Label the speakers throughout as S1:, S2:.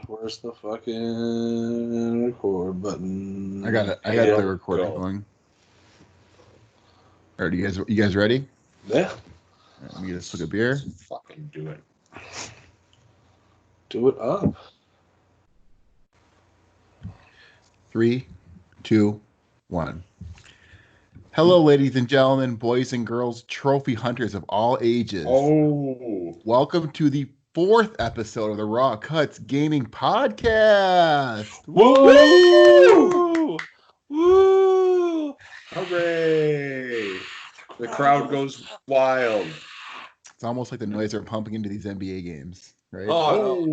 S1: Where's the fucking record button?
S2: I got it. I got the recording going. All right, you guys ready?
S1: Yeah.
S2: Let me get a swig of beer.
S3: Fucking do it.
S1: Do it up.
S2: 3, 2, 1. Hello, ladies and gentlemen, boys and girls, trophy hunters of all ages.
S3: Oh.
S2: Welcome to the 4th episode of the Raw Cuts Gaming Podcast.
S3: Woo! Woo! Hooray! The crowd goes wild.
S2: It's almost like the noise they're pumping into these NBA games, right?
S1: Oh,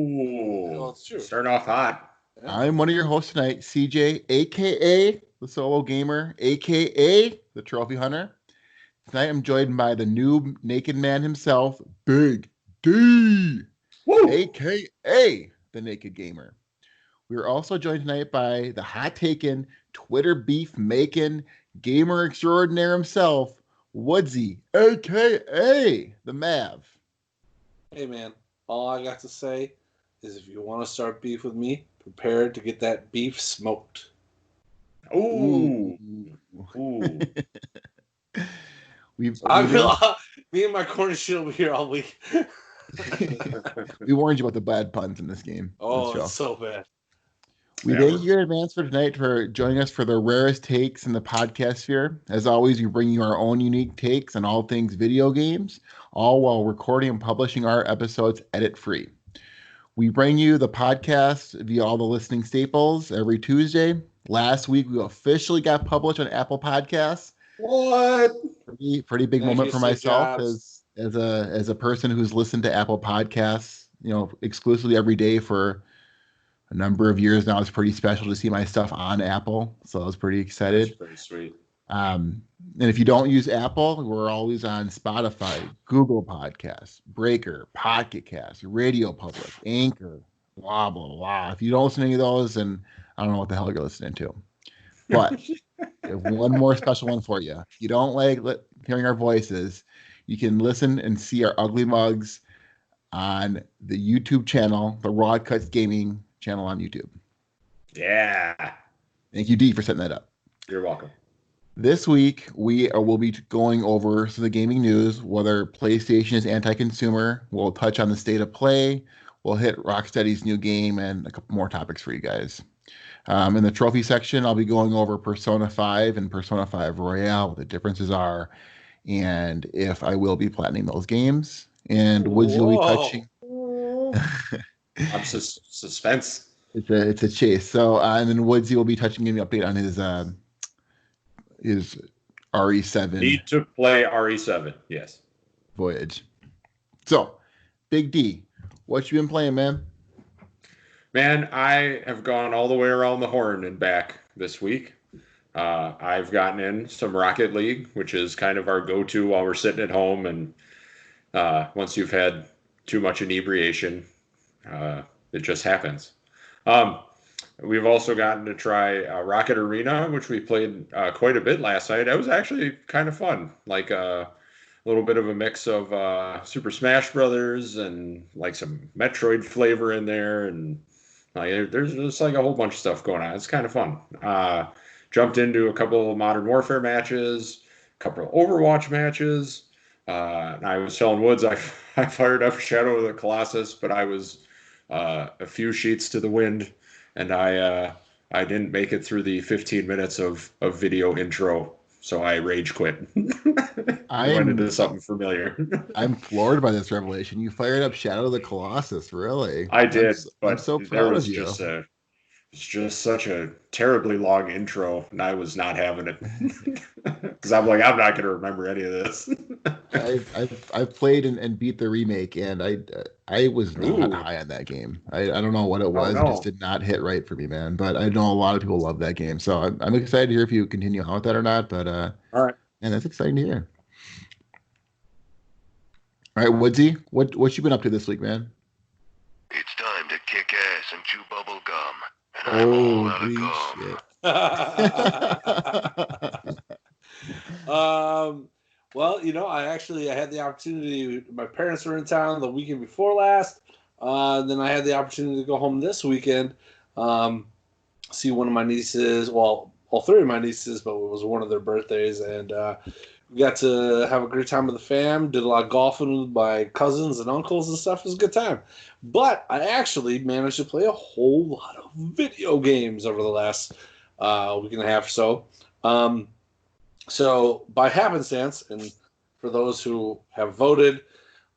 S3: Oh,
S1: it's true.
S3: Starting off hot.
S1: Yeah.
S2: I'm one of your hosts tonight, CJ, a.k.a. the Solo Gamer, a.k.a. the Trophy Hunter. Tonight I'm joined by the new naked man himself, Big D,
S3: Woo!
S2: a.k.a. the Naked Gamer. We are also joined tonight by the hot-taken, Twitter beef-making, gamer extraordinaire himself, Woodsy, a.k.a. the Mav.
S1: Hey, man. All I got to say is if you want to start beef with me, prepare to get that beef smoked.
S3: Ooh. Ooh.
S2: Me
S1: and my corner shield will be here all week.
S2: we warned you about the bad puns in this game.
S1: Oh, it's so bad.
S2: We thank you in advance for tonight for joining us for the rarest takes in the podcast sphere. As always, we bring you our own unique takes on all things video games, all while recording and publishing our episodes edit-free. We bring you the podcast via all the listening staples every Tuesday. Last week, we officially got published on Apple Podcasts.
S3: What?
S2: Pretty big moment for myself as a person who's listened to Apple Podcasts, exclusively every day for a number of years now. It's pretty special to see my stuff on Apple, so I was pretty excited.
S3: That's pretty sweet.
S2: And if you don't use Apple, we're always on Spotify, Google Podcasts, Breaker, Pocket Cast, Radio Public, Anchor, blah, blah, blah. If you don't listen to any of those, then I don't know what the hell you're listening to. But I have one more special one for you. If you don't like hearing our voices, you can listen and see our ugly mugs on the YouTube channel, the RawCutsGaming channel on YouTube.
S3: Yeah.
S2: Thank you, D, for setting that up.
S3: You're welcome.
S2: This week, we will be going over some of the gaming news, whether PlayStation is anti-consumer. We'll touch on the state of play. We'll hit Rocksteady's new game and a couple more topics for you guys. In the trophy section, I'll be going over Persona 5 and Persona 5 Royale, what the differences are, and if I will be platinum those games. And Woodsy will be touching...
S3: I'm suspense.
S2: It's a chase. So, and then Woodsy will be touching an update on his RE7.
S3: Need to play RE7, yes.
S2: Voyage. So, Big D, what you been playing, man?
S3: Man, I have gone all the way around the horn and back this week. I've gotten in some Rocket League, which is kind of our go-to while we're sitting at home. And once you've had too much inebriation, it just happens. We've also gotten to try Rocket Arena, which we played quite a bit last night. It was actually kind of fun, like a little bit of a mix of Super Smash Brothers and like some Metroid flavor in there, and there's just like a whole bunch of stuff going on. It's kind of fun. Jumped into a couple of Modern Warfare matches, a couple of Overwatch matches. And I was telling Woods I fired up Shadow of the Colossus, but I was a few sheets to the wind, and I didn't make it through the 15 minutes of video intro, so I rage quit. I went into something familiar.
S2: I'm floored by this revelation. You fired up Shadow of the Colossus, really?
S3: I did, but
S2: I'm so proud of you.
S3: It's just such a terribly long intro, and I was not having it because I'm like, I'm not going to remember any of this.
S2: I've played and beat the remake, and I was not high on that game. I don't know what it was. It just did not hit right for me, man. But I know a lot of people love that game, so I'm excited to hear if you continue on with that or not. But
S3: all right,
S2: and that's exciting to hear. All right, Woodsy, what you been up to this week, man?
S4: It's time to kick ass and chew bubble gum. And I'm all out of
S1: gum. Well, I had the opportunity. My parents were in town the weekend before last. Then I had the opportunity to go home this weekend, see one of my nieces. Well, all three of my nieces, but it was one of their birthdays, and we got to have a great time with the fam. Did a lot of golfing with my cousins and uncles and stuff. It was a good time. But I actually managed to play a whole lot of video games over the last week and a half or so. So by happenstance, and for those who have voted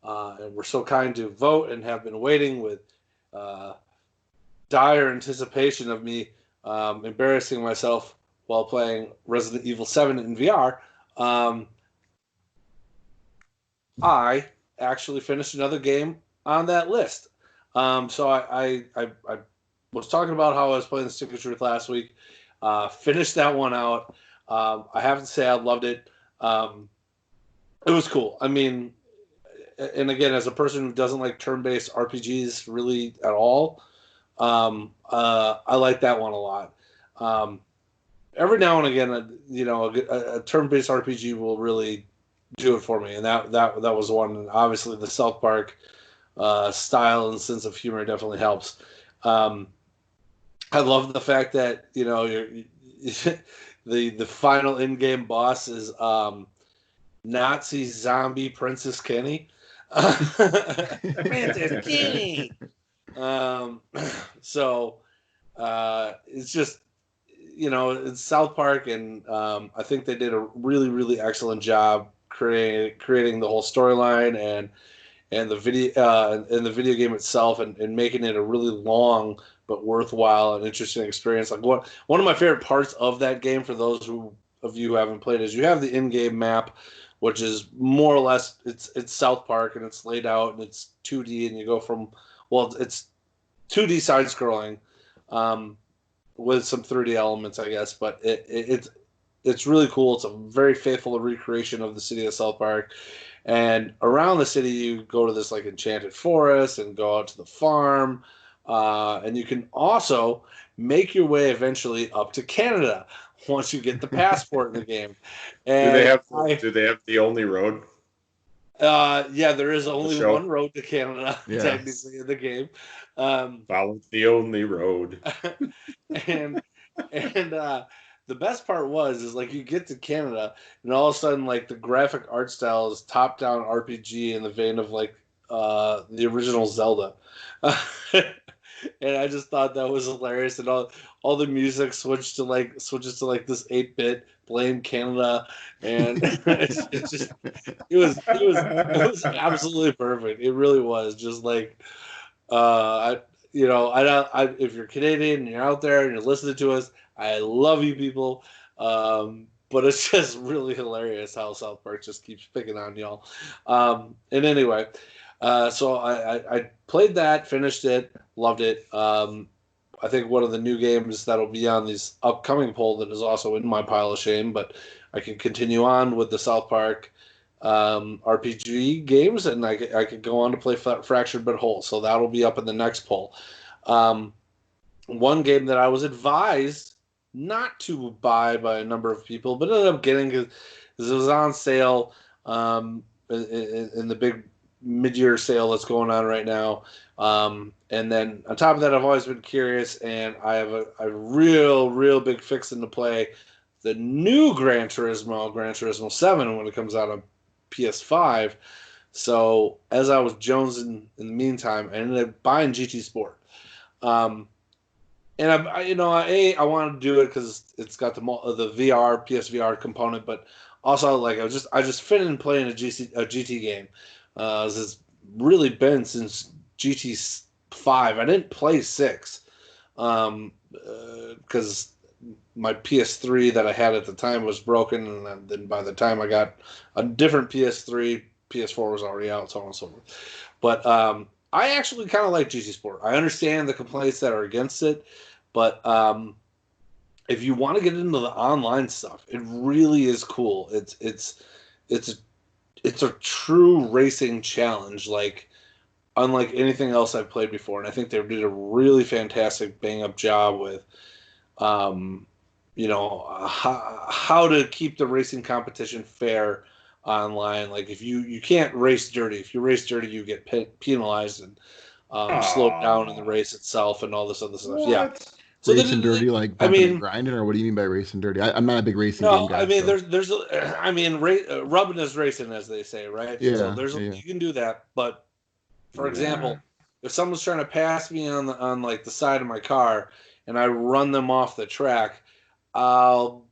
S1: and were so kind to vote and have been waiting with dire anticipation of me embarrassing myself while playing Resident Evil 7 in VR, I actually finished another game on that list. So I was talking about how I was playing the Stick of Truth last week. Finished that one out. I have to say I loved it. It was cool. I mean, and again, as a person who doesn't like turn-based RPGs really at all, I like that one a lot. Every now and again, a turn-based RPG will really do it for me, and that was one. And obviously, the South Park style and sense of humor definitely helps. I love the fact that the final in-game boss is Nazi zombie Princess Kenny. Princess Kenny. So it's just it's South Park, and I think they did a really, really excellent job creating the whole storyline and the video game itself, and making it a really long but worthwhile and interesting experience. Like one of my favorite parts of that game, for those of you who haven't played, is you have the in-game map, which is more or less it's South Park, and it's laid out and it's 2D, and you go from it's 2D side scrolling with some 3D elements, I guess, but it's really cool. It's a very faithful recreation of the city of South Park. And around the city, you go to this like enchanted forest and go out to the farm. And you can also make your way eventually up to Canada once you get the passport in the game. And
S3: do they have the only road?
S1: Yeah, there is only one road to Canada, technically, in the game.
S3: Follow the only road.
S1: and the best part is like you get to Canada, and all of a sudden, like, the graphic art style is top-down RPG in the vein of like the original Zelda. And I just thought that was hilarious, and all the music switches to like this 8-bit Blame Canada, and it was absolutely perfect. It really was just like if you're Canadian and you're out there and you're listening to us, I love you people. But it's just really hilarious how South Park just keeps picking on y'all. And anyway, so I played that, finished it, loved it. I think one of the new games that'll be on this upcoming poll that is also in my pile of shame, but I can continue on with the South Park RPG games, and I could go on to play Fractured But Whole, so that'll be up in the next poll. One game that I was advised not to buy by a number of people, but ended up getting because it was on sale in the big mid-year sale that's going on right now. And then on top of that, I've always been curious, and I have a real big fixin' to play the new Gran Turismo 7, when it comes out on PS5. So as I was jonesing in the meantime, I ended up buying GT Sport. And I wanted to do it because it's got the VR PSVR component, but also like I just fit in playing a GT game. It's really been since GT5. I didn't play 6 because my PS3 that I had at the time was broken, and then by the time I got a different PS3, PS4 was already out, so on and so forth. But I actually kind of like GT Sport. I understand the complaints that are against it, but if you want to get into the online stuff, it really is cool. It's a true racing challenge, like unlike anything else I've played before. And I think they did a really fantastic bang-up job with, how to keep the racing competition fair online. Like if you can't race dirty. If you race dirty, you get penalized. And slowed down in the race itself and all this other stuff.
S3: What?
S1: Yeah. So
S2: Racing dirty, like
S1: I
S2: bumping and
S1: mean,
S2: grinding, or what do you mean by racing dirty? I'm not a big racing game
S1: no,
S2: guy.
S1: I mean,
S2: So.
S1: rubbing is racing, as they say, right? So
S2: Yeah.
S1: you can do that, but for example, if someone's trying to pass me on like the side of my car and I run them off the track, I'll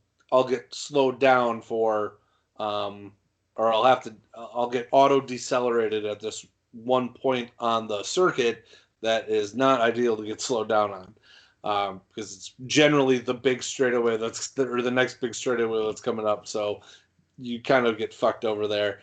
S1: get slowed down for or I'll get auto decelerated at this one point on the circuit that is not ideal to get slowed down on. Because it's generally the big straightaway or the next big straightaway that's coming up, so you kind of get fucked over there.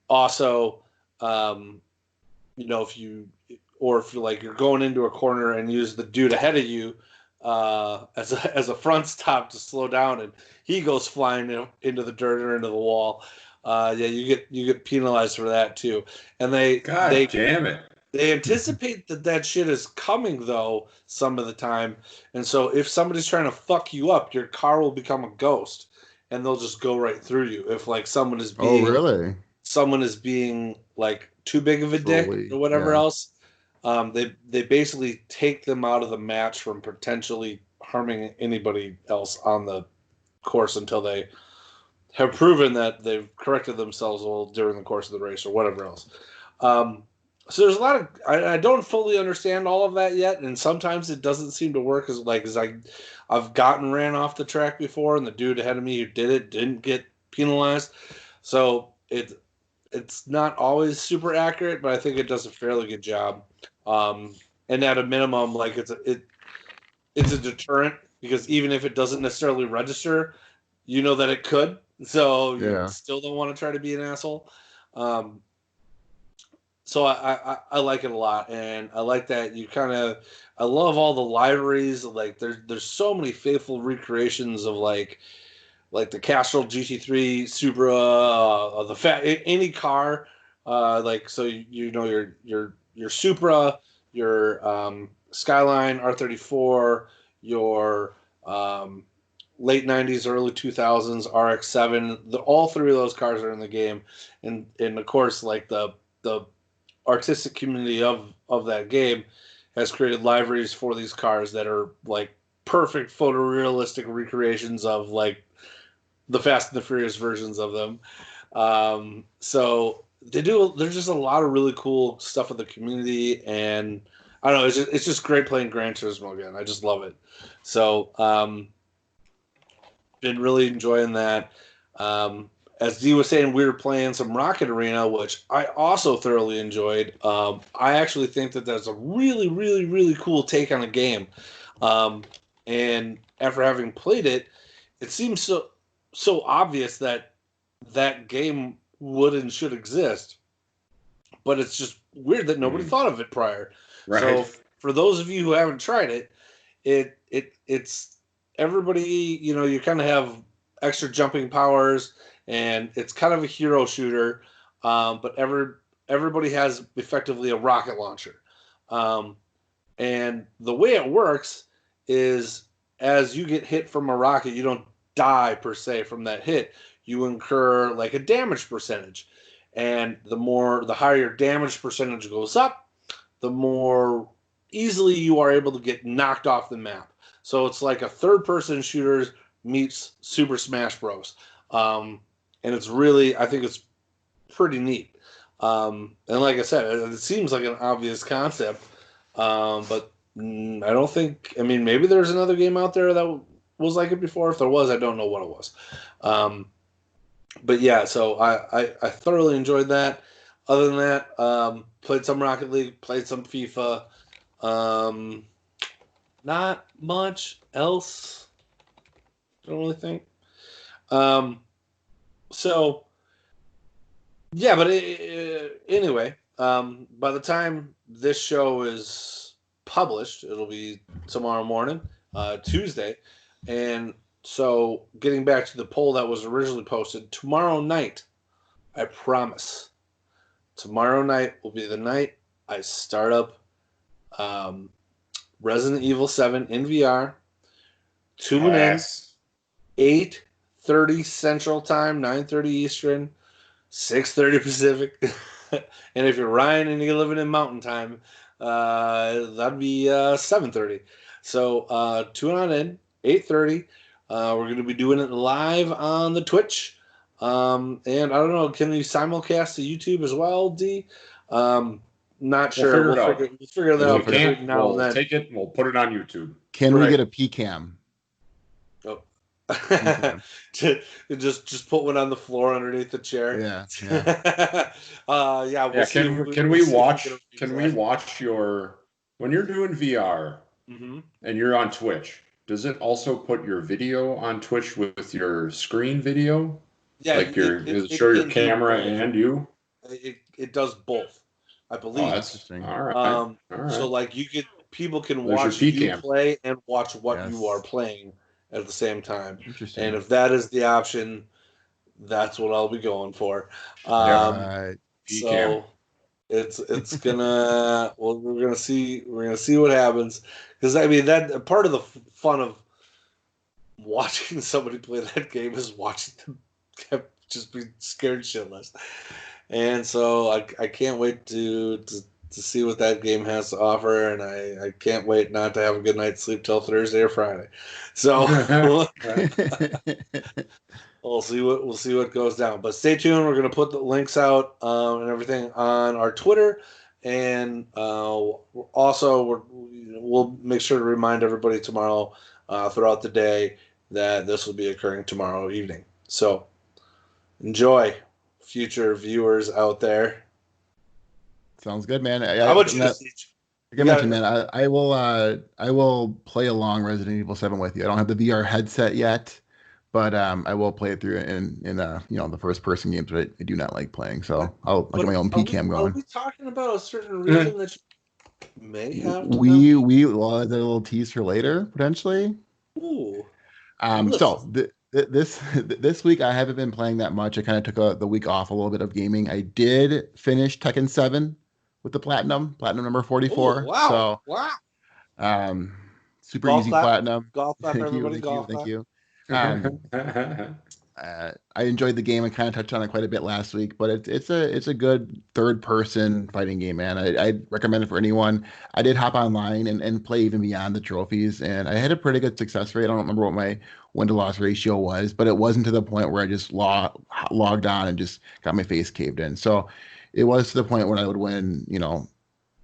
S1: Also, if you're going into a corner and use the dude ahead of you as a front stop to slow down, and he goes flying into the dirt or into the wall. You get penalized for that too. And
S3: damn it.
S1: They anticipate that shit is coming, though, some of the time. And so if somebody's trying to fuck you up, your car will become a ghost, and they'll just go right through you. If, like, someone is being, like, too big of a dick or whatever else, they basically take them out of the match from potentially harming anybody else on the course until they have proven that they've corrected themselves during the course of the race or whatever else. So there's a lot of I don't fully understand all of that yet, and sometimes it doesn't seem to work as I've gotten ran off the track before, and the dude ahead of me who did it didn't get penalized. So it's not always super accurate, but I think it does a fairly good job. And at a minimum, like it's a deterrent, because even if it doesn't necessarily register, you know that it could. So you still don't want to try to be an asshole. So I like it a lot, and I like that I love all the libraries. Like there's so many faithful recreations of like the Castrol GT3 Supra, any car, so your Supra, your Skyline R34, your late 90s, early 2000s RX-7. All three of those cars are in the game, and of course, like the artistic community of that game has created libraries for these cars that are like perfect photorealistic recreations of like the Fast and the Furious versions of them. So there's just a lot of really cool stuff with the community, and I don't know, it's just great playing Gran Turismo again. I just love it. So been really enjoying that. As Dee was saying, we were playing some Rocket Arena, which I also thoroughly enjoyed. I actually think that that's a really, really, really cool take on a game. And after having played it, it seems so obvious that game would and should exist. But it's just weird that nobody thought of it prior. Right. So for those of you who haven't tried it, it's everybody, you kind of have extra jumping powers, and it's kind of a hero shooter, but everybody has effectively a rocket launcher. And the way it works is as you get hit from a rocket, you don't die per se from that hit. You incur like a damage percentage. And the higher your damage percentage goes up, the more easily you are able to get knocked off the map. So it's like a third-person shooter meets Super Smash Bros. And it's really, I think it's pretty neat. And like I said, it seems like an obvious concept, but I don't think, maybe there's another game out there that was like it before. If there was, I don't know what it was. But yeah, so I thoroughly enjoyed that. Other than that, played some Rocket League, played some FIFA. Not much else, I don't really think. So, yeah, but anyway, by the time this show is published, it'll be tomorrow morning, Tuesday. And so getting back to the poll that was originally posted, tomorrow night, I promise, tomorrow night will be the night I start up Resident Evil 7 in VR. Tune in, 8:30 Central Time, 9:30 Eastern, 6:30 Pacific. And if you're Ryan and you're living in Mountain Time, that'd be 7:30. So tune on in, 8:30. We're going to be doing it live on the Twitch. And I don't know, can we simulcast to YouTube as well, D? Not sure.
S3: We'll figure it out.
S1: We'll figure that
S3: If
S1: out
S3: we can't,
S1: between now
S3: we'll
S1: and then.
S3: take it and we'll put it on YouTube.
S2: Can we
S1: Right.
S2: get a PCam?
S1: Oh. just put one on the floor underneath the chair.
S2: Yeah.
S1: We'll see
S3: Can we watch your when you're doing VR and you're on Twitch? Does it also put your video on Twitch with your screen video?
S1: Yeah,
S3: like does it show your camera and you?
S1: It does both, I believe.
S3: Oh, that's interesting. All right.
S1: So like people can
S3: There's
S1: watch
S3: your
S1: you
S3: PCam.
S1: play and watch what you are playing at the same time.
S2: Interesting.
S1: And if that is the option, that's what I'll be going for.
S2: Right.
S1: So it's gonna we're gonna see what happens, because I mean that part of the fun of watching somebody play that game is watching them just be scared shitless. And so I can't wait to see what that game has to offer, and I can't wait not to have a good night's sleep till Thursday or Friday. So we'll see what goes down. But stay tuned. We're gonna put the links out and everything on our Twitter, and also we'll make sure to remind everybody tomorrow throughout the day that this will be occurring tomorrow evening. So enjoy, future viewers out there.
S2: Sounds good, man.
S1: How about you, Siege?
S2: Like I mentioned, man, I will play along Resident Evil 7 with you. I don't have the VR headset yet, but I will play it through in the first person games that I do not like playing. So I'll get my own PCam going.
S1: Are we talking about a certain reason that you may have?
S2: We the little tease for later potentially.
S1: Ooh.
S2: So this week I haven't been playing that much. I kind of took the week off a little bit of gaming. I did finish Tekken 7 with the platinum number 44.
S1: Ooh, wow!
S2: So,
S1: wow!
S2: Super
S1: Golf
S2: easy
S1: clap.
S2: Platinum.
S1: Golf clap, everybody.
S2: Thank you. I enjoyed the game and kind of touched on it quite a bit last week, but it's a good third person fighting game, man. I'd recommend it for anyone. I did hop online and play even beyond the trophies, and I had a pretty good success rate. I don't remember what my win to loss ratio was, but it wasn't to the point where I just logged on and just got my face caved in. So it was to the point where I would win,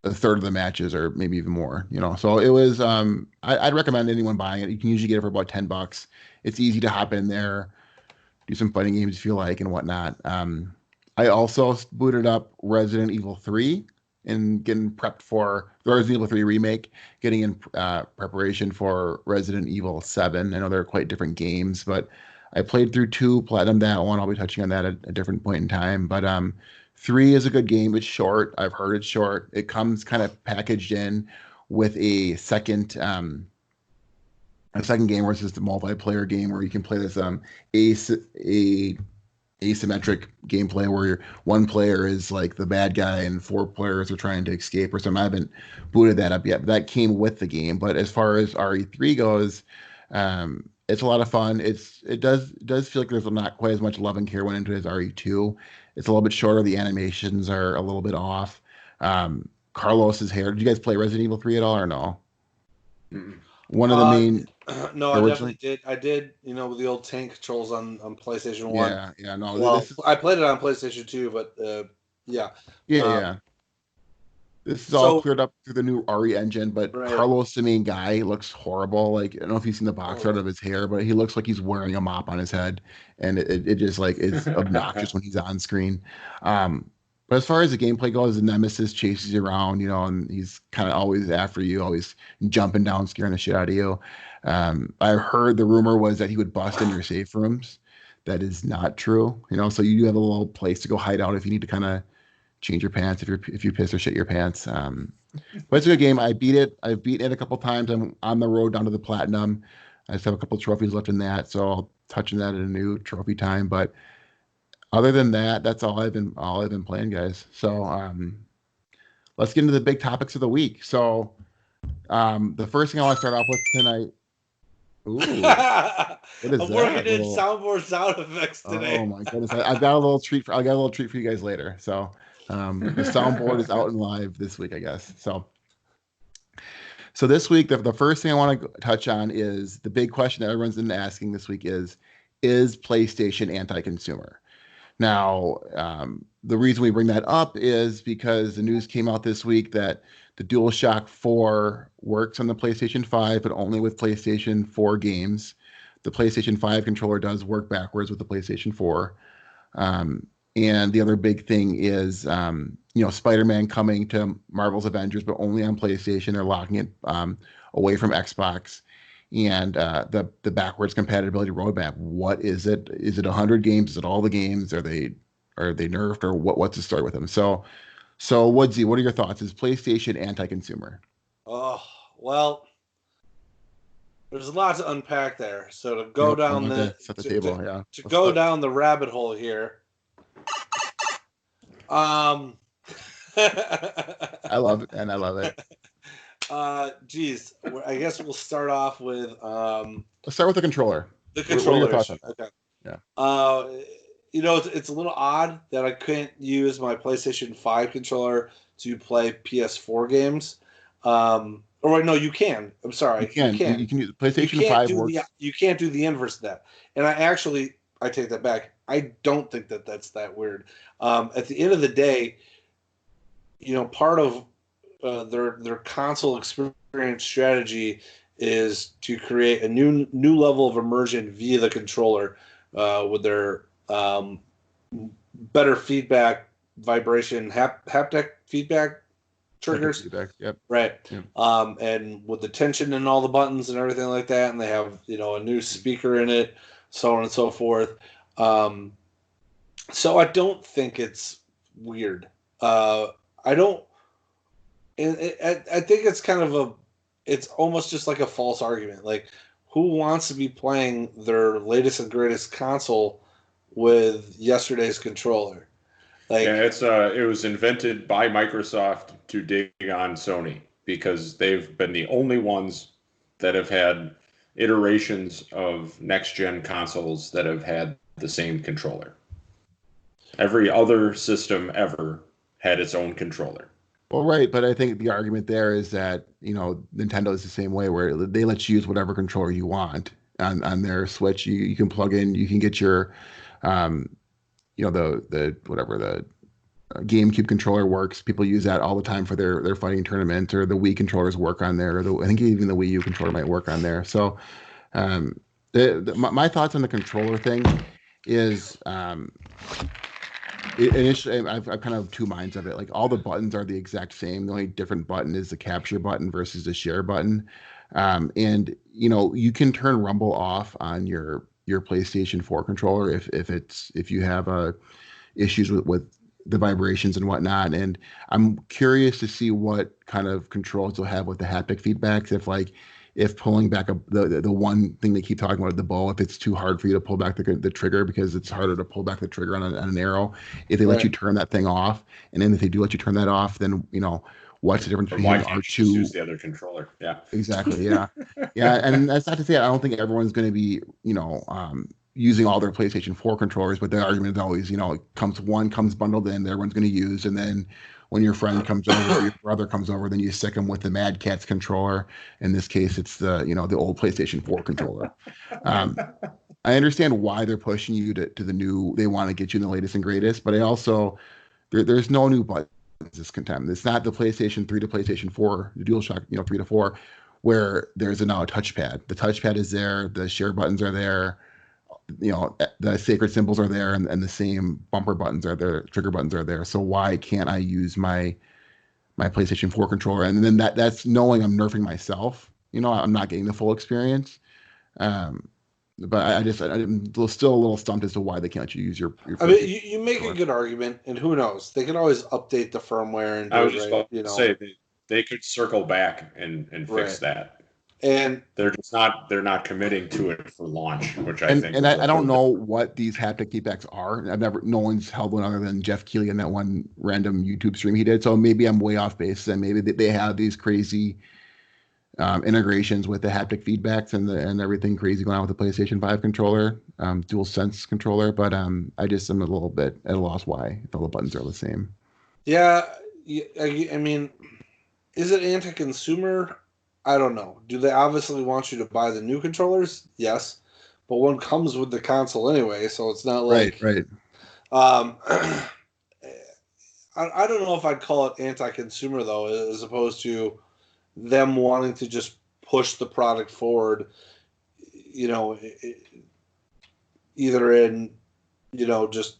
S2: a third of the matches or maybe even more, So it was, I'd recommend anyone buying it. You can usually get it for about $10. It's easy to hop in there, do some fighting games if you like and whatnot. I also booted up Resident Evil 3 and getting prepped for the Resident Evil 3 remake, getting in preparation for Resident Evil 7. I know they're quite different games, but I played through 2, platinum that one. I'll be touching on that at a different point in time. But 3 is a good game. It's short. I've heard it's short. It comes kind of packaged in with a second game where it's just a multiplayer game where you can play this asymmetric gameplay where one player is like the bad guy and 4 players are trying to escape or something. I haven't booted that up yet, but that came with the game. But as far as RE3 goes, it's a lot of fun. It does feel like there's not quite as much love and care went into it as RE2. It's a little bit shorter. The animations are a little bit off. Carlos's hair. Did you guys play Resident Evil 3 at all or no?
S3: Mm-mm.
S2: One of the main.
S1: No, I definitely did. I did, with the old tank controls on PlayStation 1.
S2: Yeah, no.
S1: Well, I played it on PlayStation 2, but yeah.
S2: Yeah. This is all cleared up through the new RE engine, but Carlos, the main guy, looks horrible. Like, I don't know if you've seen the box art of his hair, but he looks like he's wearing a mop on his head, and it just like is obnoxious when he's on screen. But as far as the gameplay goes, the Nemesis chases you around, and he's kind of always after you, always jumping down, scaring the shit out of you. I heard the rumor was that he would bust in your safe rooms. That is not true, so you do have a little place to go hide out if you need to kind of change your pants if you piss or shit your pants. But it's a good game. I beat it. I've beaten it a couple times. I'm on the road down to the platinum. I just have a couple trophies left in that, so I'll touch on that at a new trophy time. But other than that, that's all I've been playing, guys. So let's get into the big topics of the week. So the first thing I want to start off with tonight. Ooh, what is
S1: I'm working in soundboard sound effects today.
S2: Oh my goodness! I got a little treat for you guys later. So The soundboard is out and live this week, I guess. So this week, the first thing I want to touch on is the big question that everyone's been asking this week is PlayStation anti-consumer? Now, the reason we bring that up is because the news came out this week that the DualShock 4 works on the PlayStation 5, but only with PlayStation 4 games. The PlayStation 5 controller does work backwards with the PlayStation 4. And the other big thing is, Spider-Man coming to Marvel's Avengers, but only on PlayStation. They're locking it away from Xbox. And the backwards compatibility roadmap. What is it? Is it 100 games? Is it all the games? Are they nerfed, or what's the story with them? So Woodsy, what are your thoughts? Is PlayStation anti-consumer?
S1: Oh, well, there's a lot to unpack there. So to go down down the rabbit hole here.
S2: I love it, and I love it.
S1: Geez, I guess we'll start off with
S2: let's start with the controller.
S1: The controller.
S2: Okay.
S1: Yeah. It's a little odd that I couldn't use my PlayStation 5 controller to play PS4 games. Or wait, no, you can. I'm sorry.
S2: You can use PlayStation 5 works.
S1: You can't do the inverse of that. And I take that back. I don't think that that's that weird. At the end of the day, part of their console experience strategy is to create a new level of immersion via the controller with their better feedback, vibration, haptic feedback triggers.
S2: Feedback, yep.
S1: Right.
S2: Yep.
S1: And with the tension and all the buttons and everything like that, and they have a new speaker in it, so on and so forth. So I don't think it's weird. I don't. And I think it's kind of it's almost just like a false argument. Like, who wants to be playing their latest and greatest console with yesterday's controller? Like,
S3: yeah, it was invented by Microsoft to dig on Sony because they've been the only ones that have had iterations of next-gen consoles that have had the same controller. Every other system ever had its own controller.
S2: Well, right, but I think the argument there is that Nintendo is the same way, where they let you use whatever controller you want on their Switch. You can plug in, you can get your, the GameCube controller works. People use that all the time for their fighting tournaments, or the Wii controllers work on there. I think even the Wii U controller might work on there. So, my thoughts on the controller thing is. Initially, I've kind of two minds of it. Like, all the buttons are the exact same. The only different button is the capture button versus the share button. And you can turn Rumble off on your PlayStation 4 controller if you have issues with the vibrations and whatnot. And I'm curious to see what kind of controls you'll have with the haptic feedbacks. If pulling back the one thing they keep talking about, the bow, if it's too hard for you to pull back the trigger, because it's harder to pull back the trigger on an arrow, if they let you turn that thing off, and then if they do let you turn that off, then what's the difference between R2?
S3: Use the other controller. Yeah,
S2: exactly. Yeah, yeah, and that's not to say I don't think everyone's going to be using all their PlayStation 4 controllers, but the argument is always comes bundled in, that everyone's going to use, and then when your friend comes over or your brother comes over, then you stick them with the Mad Catz controller. In this case, it's the old PlayStation 4 controller. I understand why they're pushing you to the new. They want to get you in the latest and greatest, but I also there's no new buttons this contempt. It's not the PlayStation 3 to PlayStation 4, the DualShock 3 to 4, where there's now a touchpad. The touchpad is there. The share buttons are there. The sacred symbols are there, and the same bumper buttons are there, trigger buttons are there. So why can't I use my PlayStation 4 controller? And then that's knowing I'm nerfing myself. I'm not getting the full experience. But I'm still a little stumped as to why they can't let you use your
S1: I mean, you make a good argument, and who knows? They can always update the firmware. And
S3: I was just about to say they could circle back and fix that.
S1: And
S3: they're not committing to it for launch, which I think.
S2: And I don't know what these haptic feedbacks are. No one's held one other than Jeff Keighley in that one random YouTube stream he did. So maybe I'm way off base, and maybe they have these crazy integrations with the haptic feedbacks and everything crazy going on with the PlayStation 5 controller, DualSense controller. But I just am a little bit at a loss why if all the buttons are the same.
S1: Yeah, I mean, is it anti-consumer? I don't know. Do they obviously want you to buy the new controllers? Yes, but one comes with the console anyway, so it's not
S2: Right,
S1: like.
S2: right.
S1: I don't know if I'd call it anti-consumer though, as opposed to them wanting to just push the product forward. You know, either in just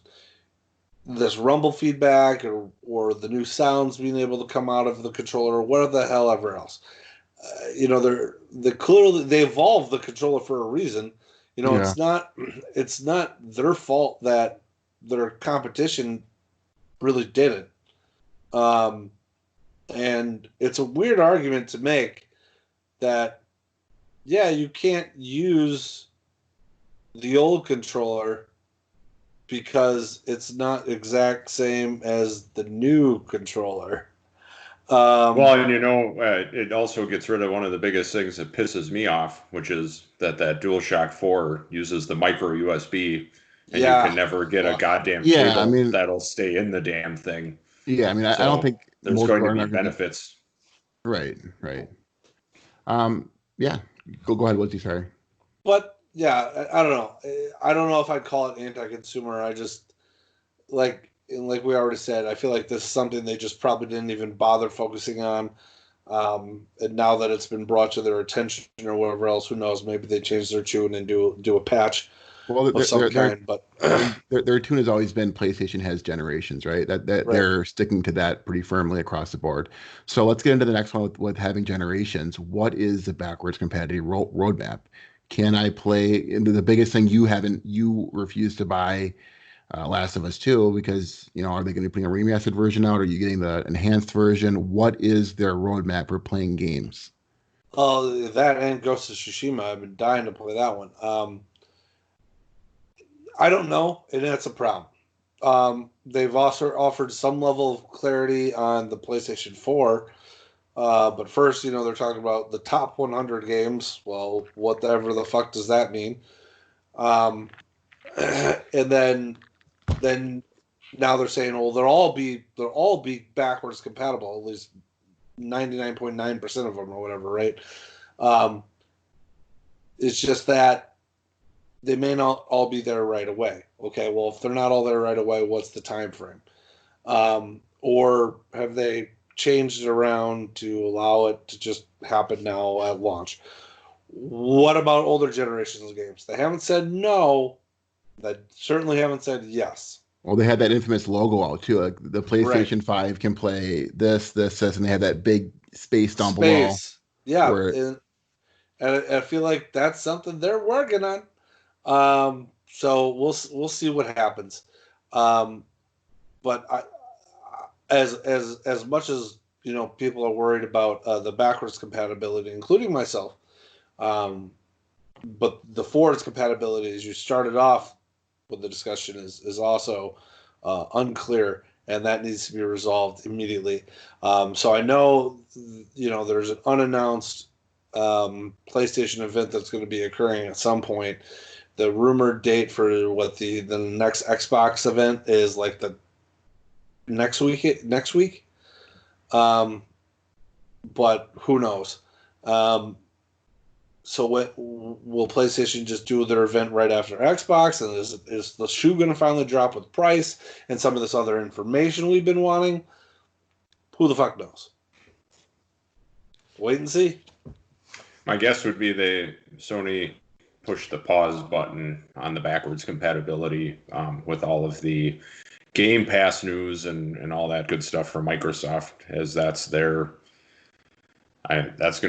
S1: this rumble feedback or the new sounds being able to come out of the controller or whatever the hell ever else. They clearly they evolved the controller for a reason.
S2: Yeah.
S1: It's not their fault that their competition really didn't. Um, and it's a weird argument to make that yeah, you can't use the old controller because it's not exact same as the new controller.
S3: Well, and it also gets rid of one of the biggest things that pisses me off, which is that DualShock 4 uses the micro USB, and you
S1: Yeah,
S3: can never get a goddamn
S2: Yeah, I
S3: cable
S2: mean,
S3: that'll stay in the damn thing.
S2: yeah, I mean, I don't
S3: So
S2: think
S3: there's
S2: most
S3: going
S2: people
S3: to
S2: are
S3: be
S2: not going to be
S3: benefits.
S2: right, right. Yeah, go ahead, Woodsy. Sorry.
S1: but yeah, I don't know. I don't know if I'd call it anti-consumer. I just like we already said, I feel like this is something they just probably didn't even bother focusing on. And now that it's been brought to their attention or whatever else, who knows? Maybe they change their tune and do a patch
S2: Well,
S1: of some kind. But
S2: their tune has always been PlayStation has generations, right? That
S1: right,
S2: they're sticking to that pretty firmly across the board. So let's get into the next one with having generations. What is the backwards compatibility roadmap? Can I play into the biggest thing you refuse to buy Last of Us 2 because, are they going to be putting a remastered version out? Are you getting the enhanced version? What is their roadmap for playing games?
S1: oh, that and Ghost of Tsushima. I've been dying to play that one. I don't know, and that's a problem. They've also offered some level of clarity on the PlayStation 4. But first, they're talking about the top 100 games. Well, whatever the fuck does that mean? Um, and then now they're saying, well, they'll all be backwards compatible. At least 99.9% of them, or whatever, right? Um, it's just that they may not all be there right away. Okay, well, if they're not all there right away, what's the time frame? Or have they changed it around to allow it to just happen now at launch? What about older generations of games? They haven't said no. They certainly haven't said yes.
S2: Well, they had that infamous logo out too. Like the
S1: Right.
S2: PlayStation 5 can play this, and they had that big space down below
S1: Space. Yeah.
S2: where
S1: And I feel like that's something they're working on. So we'll see what happens. Um, but as much as people are worried about the backwards compatibility, including myself. But the forwards compatibility, as you started off with the discussion, is also unclear, and that needs to be resolved immediately. So I know there's an unannounced PlayStation event that's going to be occurring at some point. The rumored date for what the next Xbox event is like the next week. Next week, but who knows? Um, so will PlayStation just do their event right after Xbox? And is the shoe going to finally drop with price and some of this other information we've been wanting? Who the fuck knows? Wait and see.
S3: My guess would be Sony pushed the pause button on the backwards compatibility with all of the Game Pass news and all that good stuff from Microsoft, as that's going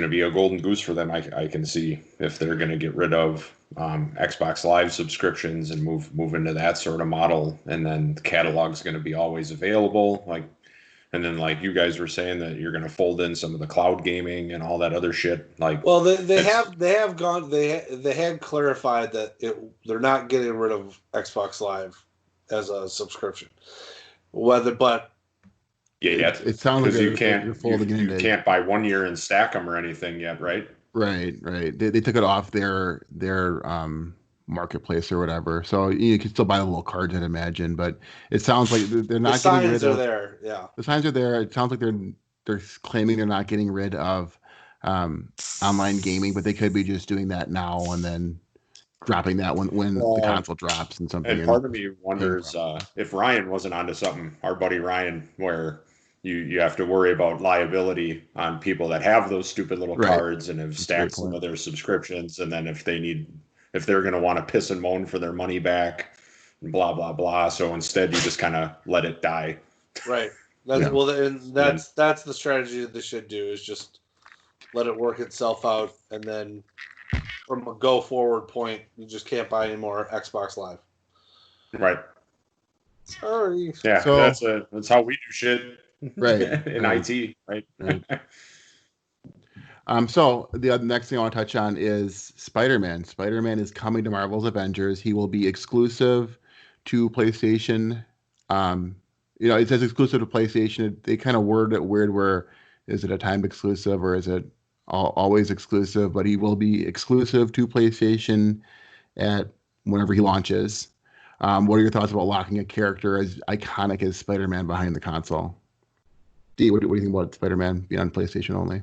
S3: to be a golden goose for them. I can see if they're going to get rid of Xbox Live subscriptions and move into that sort of model, and then the catalog's going to be always available. And then like you guys were saying that you're going to fold in some of the cloud gaming and all that other shit.
S1: Well, they have gone they had clarified that they're not getting rid of Xbox Live as a subscription. But
S3: yeah,
S2: it sounds like
S3: because you
S2: they're
S3: can't you,
S2: folding it
S3: you
S2: into.
S3: can't buy 1 year and stack them or anything yet, right?
S2: Right, right. They took it off their marketplace or whatever. So you can still buy the little cards, I'd imagine. But it sounds like they're not
S1: the
S2: getting
S1: signs
S2: rid
S1: are
S2: of
S1: there. Yeah.
S2: the signs are there. It sounds like they're claiming they're not getting rid of online gaming, but they could be just doing that now and then dropping that when the
S3: Well,
S2: console drops and something.
S3: and
S2: And
S3: part of me wonders if Ryan wasn't onto something, our buddy Ryan, where you have to worry about liability on people that have those stupid little
S2: Right.
S3: cards and have
S2: That's a great
S3: stacked some
S2: point.
S3: of their subscriptions, and then if they're going to want to piss and moan for their money back, and blah blah blah. So instead, you just kind of let it die.
S1: Right. That's
S2: Yeah.
S1: well, and that's the strategy that they should do, is just let it work itself out, and then from a go forward point, you just can't buy any more Xbox Live.
S3: Right.
S1: Sorry.
S3: Yeah,
S2: So-
S3: that's how we do shit.
S2: Right.
S3: In
S2: Right.
S3: IT, right?
S2: Right. So the next thing I want to touch on is Spider-Man. Spider-Man is coming to Marvel's Avengers. He will be exclusive to PlayStation. It says exclusive to PlayStation. They kind of word it weird, where is it a timed exclusive or is it always exclusive? But he will be exclusive to PlayStation at whenever he launches. What are your thoughts about locking a character as iconic as Spider-Man behind the console? D, what do you think about Spider-Man being on PlayStation only?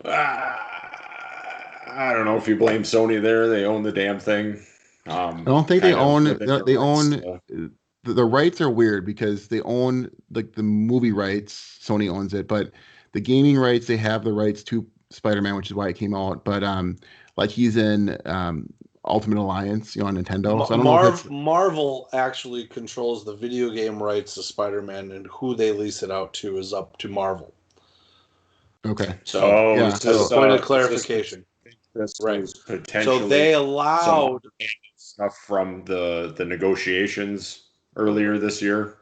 S3: I don't know if you blame Sony there. They own the damn thing.
S2: I don't think they own. They own
S3: rights,
S2: the rights are weird because they own like the movie rights. Sony owns it, but the gaming rights, they have the rights to Spider-Man, which is why it came out. But like he's in Ultimate Alliance, on Nintendo. So I don't know if that's...
S1: Marvel actually controls the video game rights to Spider-Man, and who they lease it out to is up to Marvel.
S2: Okay.
S1: So
S2: yeah.
S1: as a point of clarification,
S3: right? Potentially,
S1: so they allowed
S3: stuff from the negotiations earlier this year.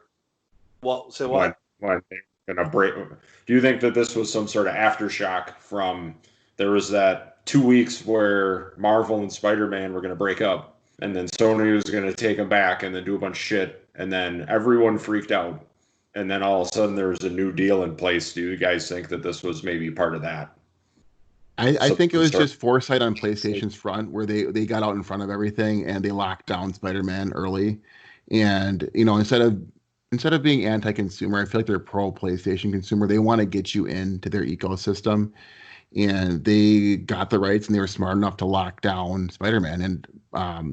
S1: Well, say what?
S3: When they're gonna break? Do you think that this was some sort of aftershock from? There was that 2 weeks where Marvel and Spider-Man were gonna break up, and then Sony was gonna take them back and then do a bunch of shit, and then everyone freaked out. And then all of a sudden there was a new deal in place. Do you guys think that this was maybe part of that?
S2: I think it was just foresight on PlayStation's front, where they got out in front of everything and they locked down Spider-Man early. And instead of being anti-consumer, I feel like they're pro-PlayStation consumer. They want to get you into their ecosystem, and they got the rights, and they were smart enough to lock down Spider-Man. And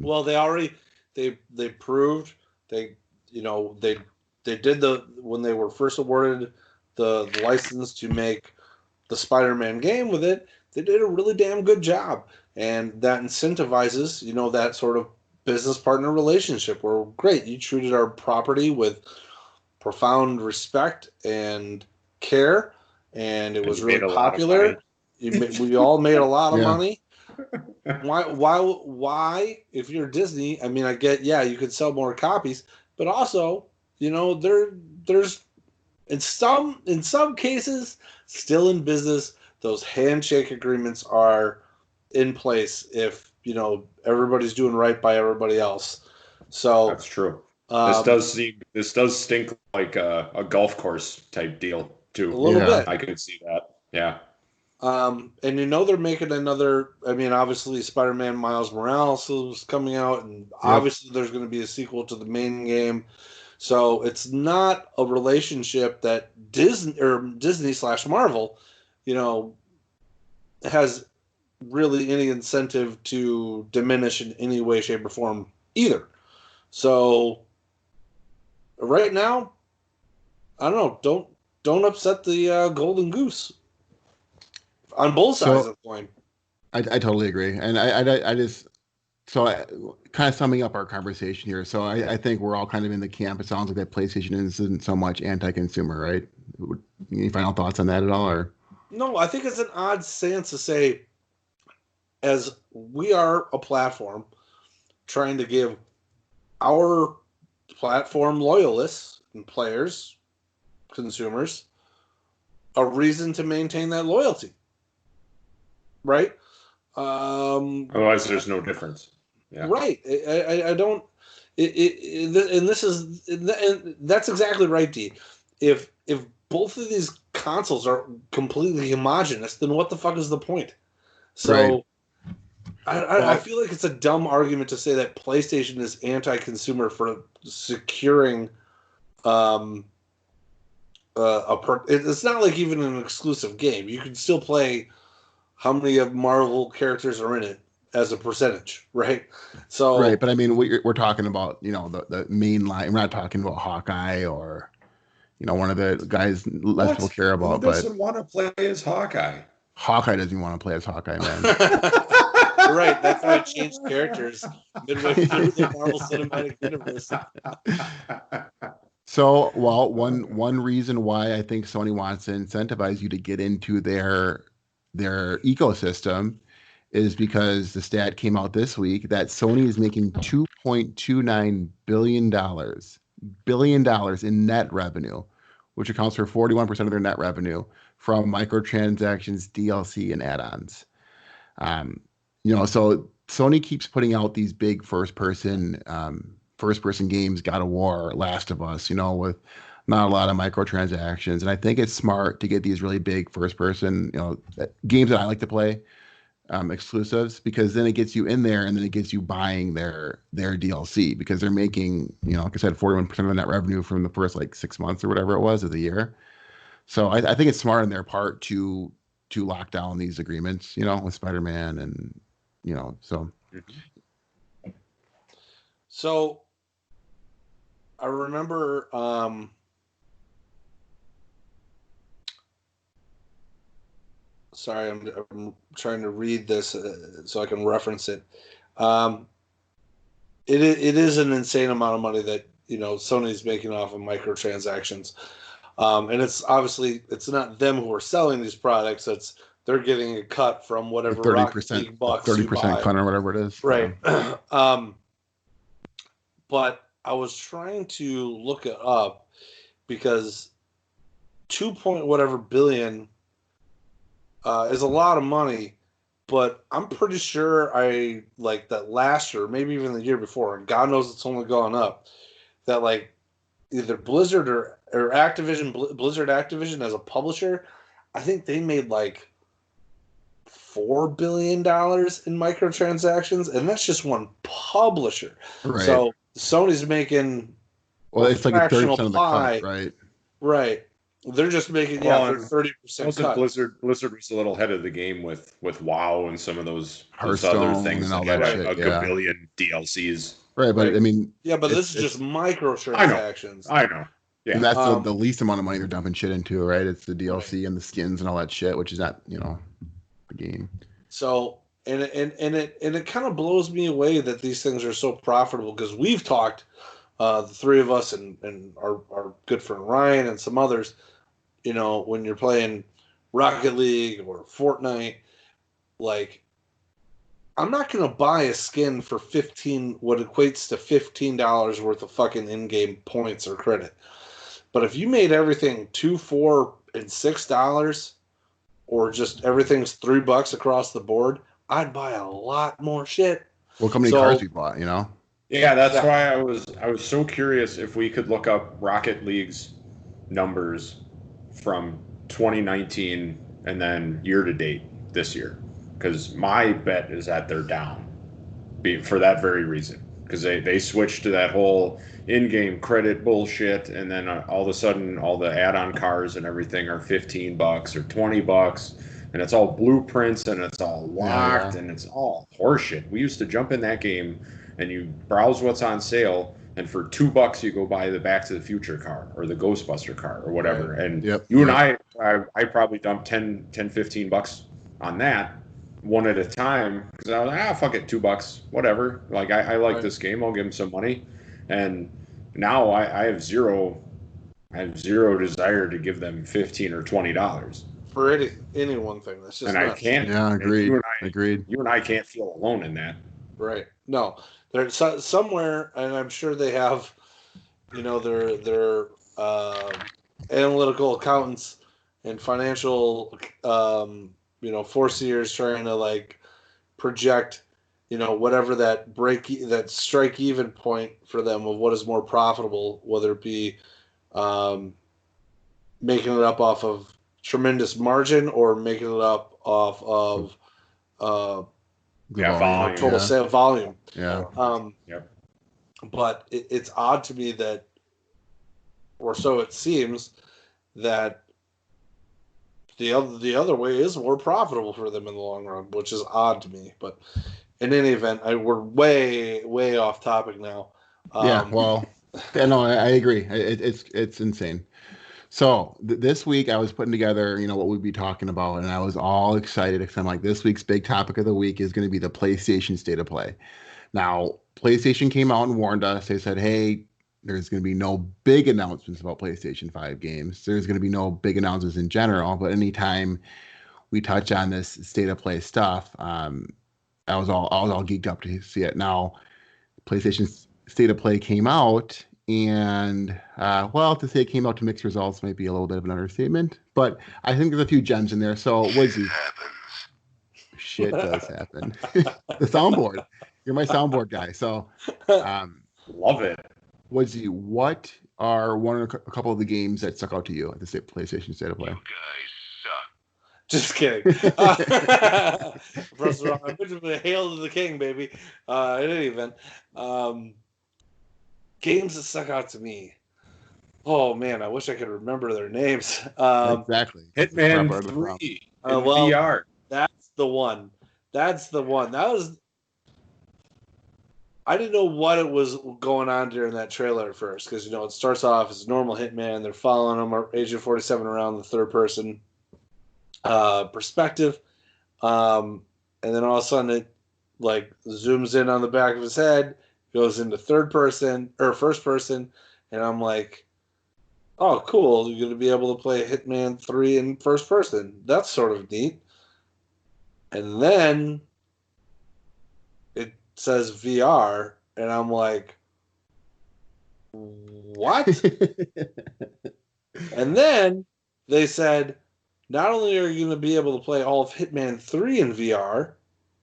S1: well, they already they proved they did when they were first awarded the license to make the Spider-Man game with it. They did a really damn good job, and that incentivizes that sort of business partner relationship where, great, you treated our property with profound respect and care, and it was really popular. We all made a lot of money. Why, if you're Disney, I mean, I get, you could sell more copies, but also, there's in some cases still in business, those handshake agreements are in place if everybody's doing right by everybody else. So
S3: that's true. This does stink like a golf course type deal too.
S1: A little bit.
S3: I could see that. Yeah.
S1: And they're making another. I mean, obviously, Spider-Man Miles Morales is coming out, and obviously there's going to be a sequel to the main game. So it's not a relationship that Disney/Marvel, has really any incentive to diminish in any way, shape, or form either. So right now, I don't know. Don't upset the golden goose on both sides of the coin.
S2: I totally agree, and I just kind of summing up our conversation here. So I think we're all kind of in the camp. It sounds like that PlayStation isn't so much anti-consumer, right? Any final thoughts on that at all, or?
S1: No, I think it's an odd stance to say, as we are a platform trying to give our platform loyalists and players, consumers, a reason to maintain that loyalty, right?
S3: Otherwise, there's no difference. Yeah.
S1: Right. I don't. And that's exactly right, D. If both of these consoles are completely homogenous, then what the fuck is the point? So, I feel like it's a dumb argument to say that PlayStation is anti-consumer for securing it's not like even an exclusive game. You can still play how many of Marvel characters are in it as a percentage, right? So
S2: Right, but I mean, we're talking about, the main line. We're not talking about Hawkeye or, one of the guys less people care
S3: Who
S2: about. But
S3: doesn't want to play as Hawkeye?
S2: Hawkeye doesn't want to play as Hawkeye, man.
S1: right, that's why it changed characters midway through the Marvel Cinematic Universe.
S2: So, well, one reason why I think Sony wants to incentivize you to get into their ecosystem is because the stat came out this week that Sony is making $2.29 billion in net revenue, which accounts for 41% of their net revenue from microtransactions, DLC, and add-ons. So Sony keeps putting out these big first-person games, God of War, Last of Us, with not a lot of microtransactions. And I think it's smart to get these really big first-person, games that I like to play, exclusives, because then it gets you in there and then it gets you buying their DLC, because they're making, like I said, 41% of the net revenue from the first 6 months or whatever it was of the year. So I think it's smart on their part to lock down these agreements, with Spider-Man and, so.
S1: So I remember sorry, I'm trying to read this so I can reference it. It is an insane amount of money that Sony's making off of microtransactions, and it's obviously it's not them who are selling these products. They're getting a cut from whatever
S2: 30%,
S1: bucks
S2: 30% cut or whatever it is.
S1: Right. But I was trying to look it up because 2 point whatever billion is a lot of money, but I'm pretty sure I like that last year, maybe even the year before, and God knows it's only gone up, that either Blizzard or Activision, Blizzard Activision as a publisher, I think they made $4 billion in microtransactions, and that's just one publisher.
S2: Right.
S1: So Sony's making
S2: it's like a 30% of the cut, right?
S1: Right. They're just making 30% cut.
S3: Blizzard was a little ahead of the game with WoW and some of those other things
S2: and all that shit.
S3: A gabillion DLCs.
S2: Right, but I mean,
S1: yeah, but this is just microtransactions.
S3: I know. Yeah,
S2: and that's the least amount of money they're dumping shit into, right? It's the DLC and the skins and all that shit, which is not, the game.
S1: So, and it kind of blows me away that these things are so profitable, because we've talked, the three of us and our good friend Ryan and some others, when you're playing Rocket League or Fortnite, I'm not going to buy a skin for what equates to $15 worth of fucking in-game points or credit. But if you made everything $2, $4, and $6, or just everything's $3 across the board, I'd buy a lot more shit.
S2: Well, how many cars we bought,
S3: Yeah, that's why I was so curious if we could look up Rocket League's numbers from 2019 and then year to date this year, because my bet is that they're down for that very reason, because they switched to that whole in-game credit bullshit, and then all of a sudden all the add-on cars and everything are $15 or $20, and it's all blueprints and it's all locked and it's all horseshit. We used to jump in that game and you browse what's on sale, and for $2 you go buy the Back to the Future car or the Ghostbuster car or whatever.
S2: Right.
S3: And and I probably dumped $10-15 on that one at a time, because I was like, fuck it, $2, whatever. I like this game, I'll give them some money. And now I have zero desire to give them $15 or $20
S1: for any one thing. That's just
S3: nuts. I can't.
S2: Yeah, agreed. Agreed.
S3: You and I can't feel alone in that.
S1: Right. No, there's somewhere, and I'm sure they have, their analytical accountants and financial, foreseers trying to project, whatever that strike even point for them of what is more profitable, whether it be making it up off of tremendous margin or making it up off of
S3: volume.
S1: Total sale volume.
S2: Yeah.
S3: Yep.
S1: But it's odd to me that, or so it seems, that the other way is more profitable for them in the long run, which is odd to me. But in any event, we're way off topic now.
S2: Yeah, well, no, I agree. It's insane. So this week I was putting together, what we'd be talking about, and I was all excited because I'm like, this week's big topic of the week is going to be the PlayStation State of Play. Now, PlayStation came out and warned us. They said, hey, there's going to be no big announcements about PlayStation 5 games. There's going to be no big announcements in general, but anytime we touch on this State of Play stuff, I was all geeked up to see it. Now, PlayStation State of Play came out, and to say it came out to mixed results might be a little bit of an understatement, but I think there's a few gems in there. So, Woodsy, shit does happen. The soundboard, you're my soundboard guy. So,
S3: love it.
S2: Woodsy, what are a couple of the games that stuck out to you at the PlayStation State of Play?
S4: You guys suck.
S1: Just kidding. I'm literally hail to the king, baby. In any event, games that stuck out to me. Oh man, I wish I could remember their names.
S2: Exactly.
S3: Hitman 3 in VR.
S1: That's the one. I didn't know what it was going on during that trailer at first, because it starts off as a normal Hitman. They're following him, Agent 47, around the third person perspective, and then all of a sudden it zooms in on the back of his head, goes into third person or first person, and I'm like, oh cool, you're going to be able to play Hitman 3 in first person. That's sort of neat. And then it says VR, and I'm like, what? And then they said, not only are you going to be able to play all of Hitman 3 in VR,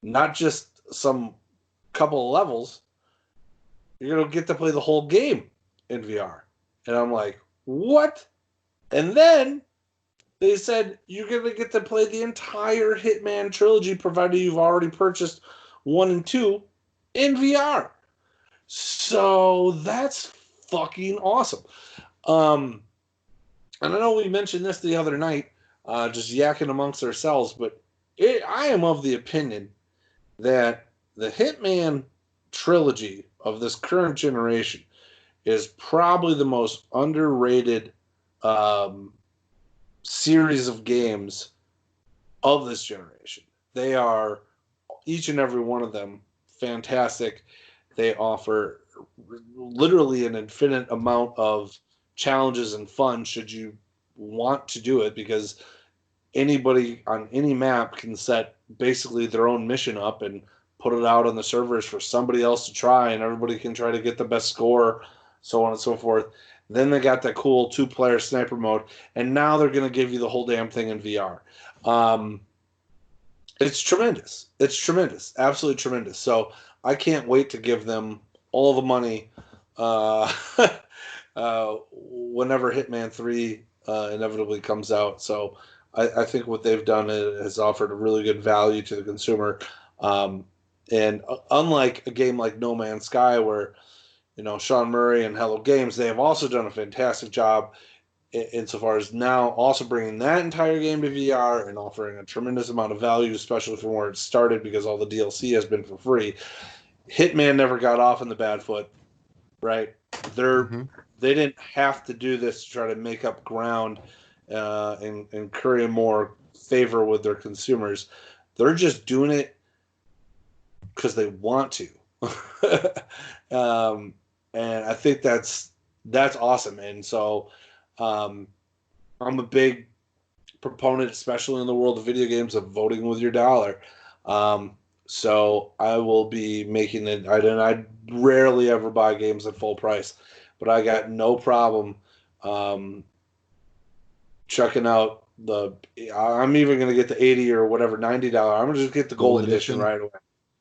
S1: not just some couple of levels, you're going to get to play the whole game in VR. And I'm like, what? And then they said you're going to get to play the entire Hitman Trilogy, provided you've already purchased 1 and 2 in VR. So that's fucking awesome. And I know we mentioned this the other night, just yakking amongst ourselves, but I am of the opinion that the Hitman Trilogy of this current generation is probably the most underrated series of games of this generation. They are, each and every one of them, fantastic. They offer literally an infinite amount of challenges and fun should you want to do it, because anybody on any map can set basically their own mission up and put it out on the servers for somebody else to try, and everybody can try to get the best score, so on and so forth. Then they got that cool 2-player sniper mode, and now they're going to give you the whole damn thing in VR. It's tremendous. It's tremendous. Absolutely tremendous. So I can't wait to give them all the money whenever Hitman 3 inevitably comes out. So I think what they've done has offered a really good value to the consumer. And unlike a game like No Man's Sky, where Sean Murray and Hello Games, they have also done a fantastic job insofar as now also bringing that entire game to VR and offering a tremendous amount of value, especially from where it started, because all the DLC has been for free. Hitman never got off on the bad foot, right? They didn't have to do this to try to make up ground and curry more favor with their consumers. They're just doing it because they want to. And I think that's awesome. And so I'm a big proponent, especially in the world of video games, of voting with your dollar. So I will be making it. I rarely ever buy games at full price, but I got no problem checking out I'm even going to get the $80 or whatever, $90. I'm going to just get the gold edition right away,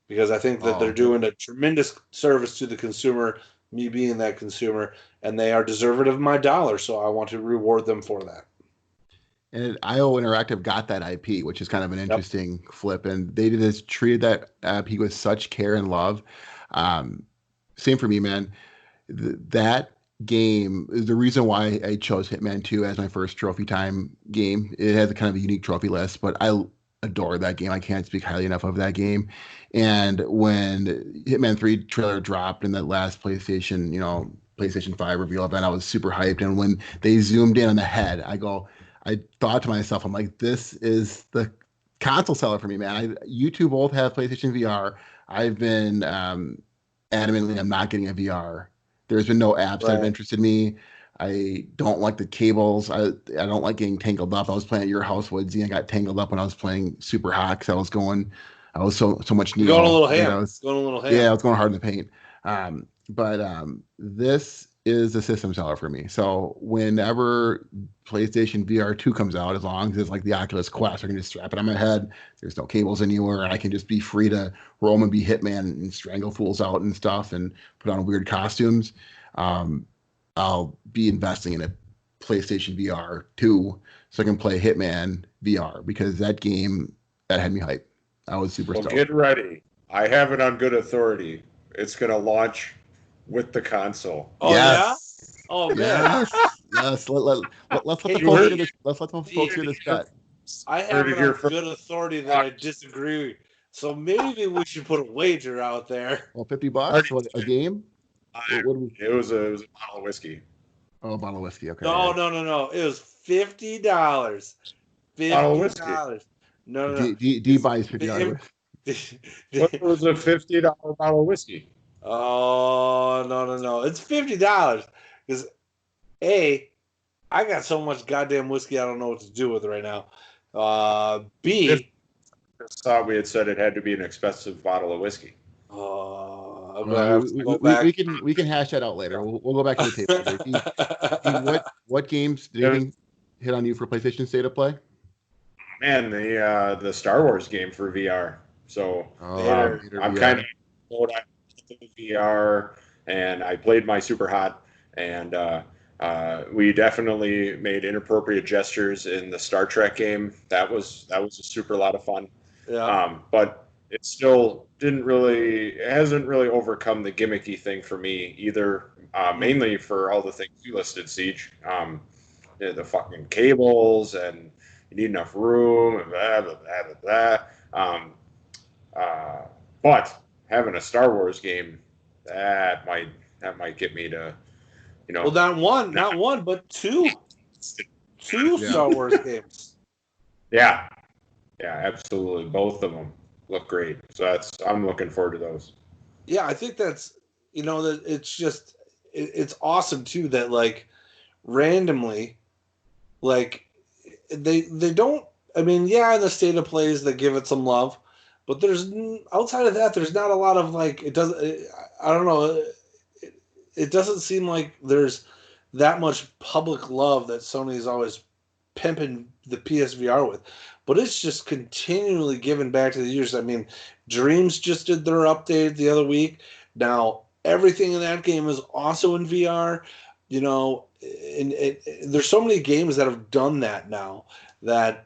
S1: because I think that they're doing a tremendous service to the consumer, me being that consumer, and they are deserving of my dollar, so I want to reward them for that.
S2: And IO Interactive got that IP, which is kind of an interesting flip. And they treated that IP with such care and love. Same for me, man. That game is the reason why I chose Hitman 2 as my first trophy time game. It has a kind of a unique trophy list, but I adore that game. I can't speak highly enough of that game. And when Hitman 3 trailer dropped in that last PlayStation 5 reveal event, I was super hyped. And when they zoomed in on the head, I thought to myself, I'm like, this is the console seller for me, man. You two both have PlayStation VR. I've been adamantly, I'm not getting a VR. There's been no apps that have interested me. I don't like the cables. I don't like getting tangled up. I was playing at your house, Woodsy, and got tangled up when I was playing super hot because I was so much Neo.
S1: Going a little ham.
S2: Yeah, I was going hard in the paint. But this is a system seller for me. So whenever PlayStation VR 2 comes out, as long as it's like the Oculus Quest, I can just strap it on my head. There's no cables anywhere, and I can just be free to roam and be Hitman and strangle fools out and stuff and put on weird costumes. I'll be investing in a PlayStation VR 2 so I can play Hitman VR because that game, that had me hyped. I was super stoked.
S3: Get ready. I have it on good authority. It's going to launch with the console.
S1: Oh, yes. Yeah? Oh, man.
S2: Yes. Let's let the folks hear this bet.
S1: I have it on good authority that I disagree. So maybe we should put a wager out there.
S2: Well, $50? What, a game?
S3: It was a bottle of whiskey.
S2: Oh, a bottle of whiskey. Okay.
S1: No. It was $50.
S3: Bottle of whiskey.
S1: No.
S2: D buys $50.
S3: What was a $50 bottle of whiskey?
S1: Oh, no. It's $50. Because, I got so much goddamn whiskey I don't know what to do with it right now. B,
S3: I thought we had said it had to be an expensive bottle of whiskey.
S2: We can hash that out later. We'll go back to the table. What games did anything hit on you for PlayStation State of Play?
S3: Man, the Star Wars game for VR. So I'm kind of VR, and I played my Super Hot, and we definitely made inappropriate gestures in the Star Trek game. That was a super lot of fun.
S1: Yeah.
S3: But it still hasn't really overcome the gimmicky thing for me either. Mainly for all the things you listed, Siege. The fucking cables, and you need enough room, and blah blah blah blah blah. But having a Star Wars game, that might get me to,
S1: Well, not one, but two Star Wars games.
S3: Yeah, absolutely, both of them look great. So I'm looking forward to those.
S1: Yeah, I think that's that it's just it's awesome too that like randomly, like they don't. I mean, yeah, in the state of plays they give it some love, but there's outside of that, there's not a lot of like it doesn't. I don't know. It doesn't seem like there's that much public love that Sony's always pimping the PSVR with. But it's just continually given back to the users. I mean, Dreams just did their update the other week. Now, everything in that game is also in VR. And there's so many games that have done that now that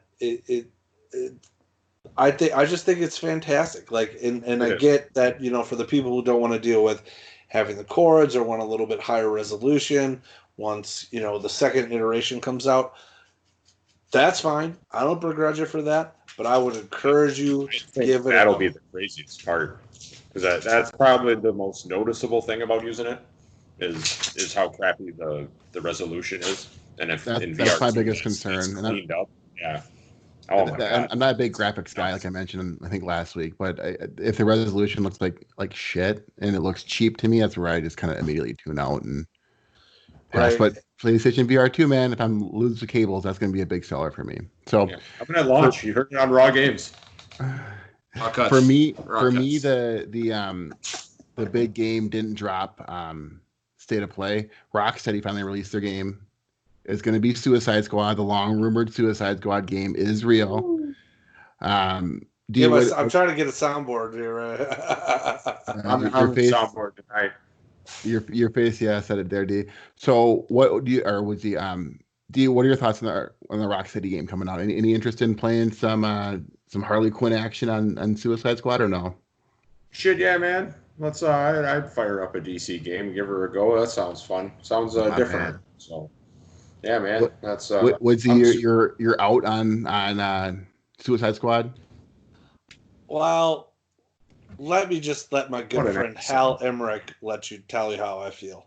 S1: I just think it's fantastic. Like, and I get that, for the people who don't want to deal with having the cords or want a little bit higher resolution once, the second iteration comes out. That's fine. I don't begrudge you for that, but I would encourage you to give it.
S3: That'll be the craziest part, because that's probably the most noticeable thing about using it is how crappy the resolution is, and if
S2: that's my biggest concern. And
S3: cleaned up, yeah.
S2: Oh my God. I'm not a big graphics guy, like I mentioned, I think last week. But if the resolution looks like shit and it looks cheap to me, that's where I just kind of immediately tune out and pass. Right. But PlayStation VR 2, man, if I'm losing the cables, that's going to be a big seller for me. So
S3: I'm going to launch. You heard it on Raw Games.
S2: For me, the big game didn't drop. State of Play. Rocksteady finally released their game. It's going to be Suicide Squad. The long rumored Suicide Squad game is real.
S1: I'm trying to get a soundboard here.
S3: I'm soundboard tonight.
S2: Your face, yeah, I said it there, D. So what do you, or was the D, what are your thoughts on the Rocksteady game coming out? Any interest in playing some Harley Quinn action on Suicide Squad or no?
S3: Shit, yeah, man. Let's. I'd fire up a DC game, give her a go. That sounds fun. Sounds
S2: Oh,
S3: different.
S2: man.
S3: So, yeah, man.
S2: What
S3: That's.
S2: what's
S3: I'm.
S2: you're out on Suicide Squad?
S1: Well, let me just let my good
S3: What an
S1: friend
S3: episode.
S1: Hal Emmerich let you tell you how I feel.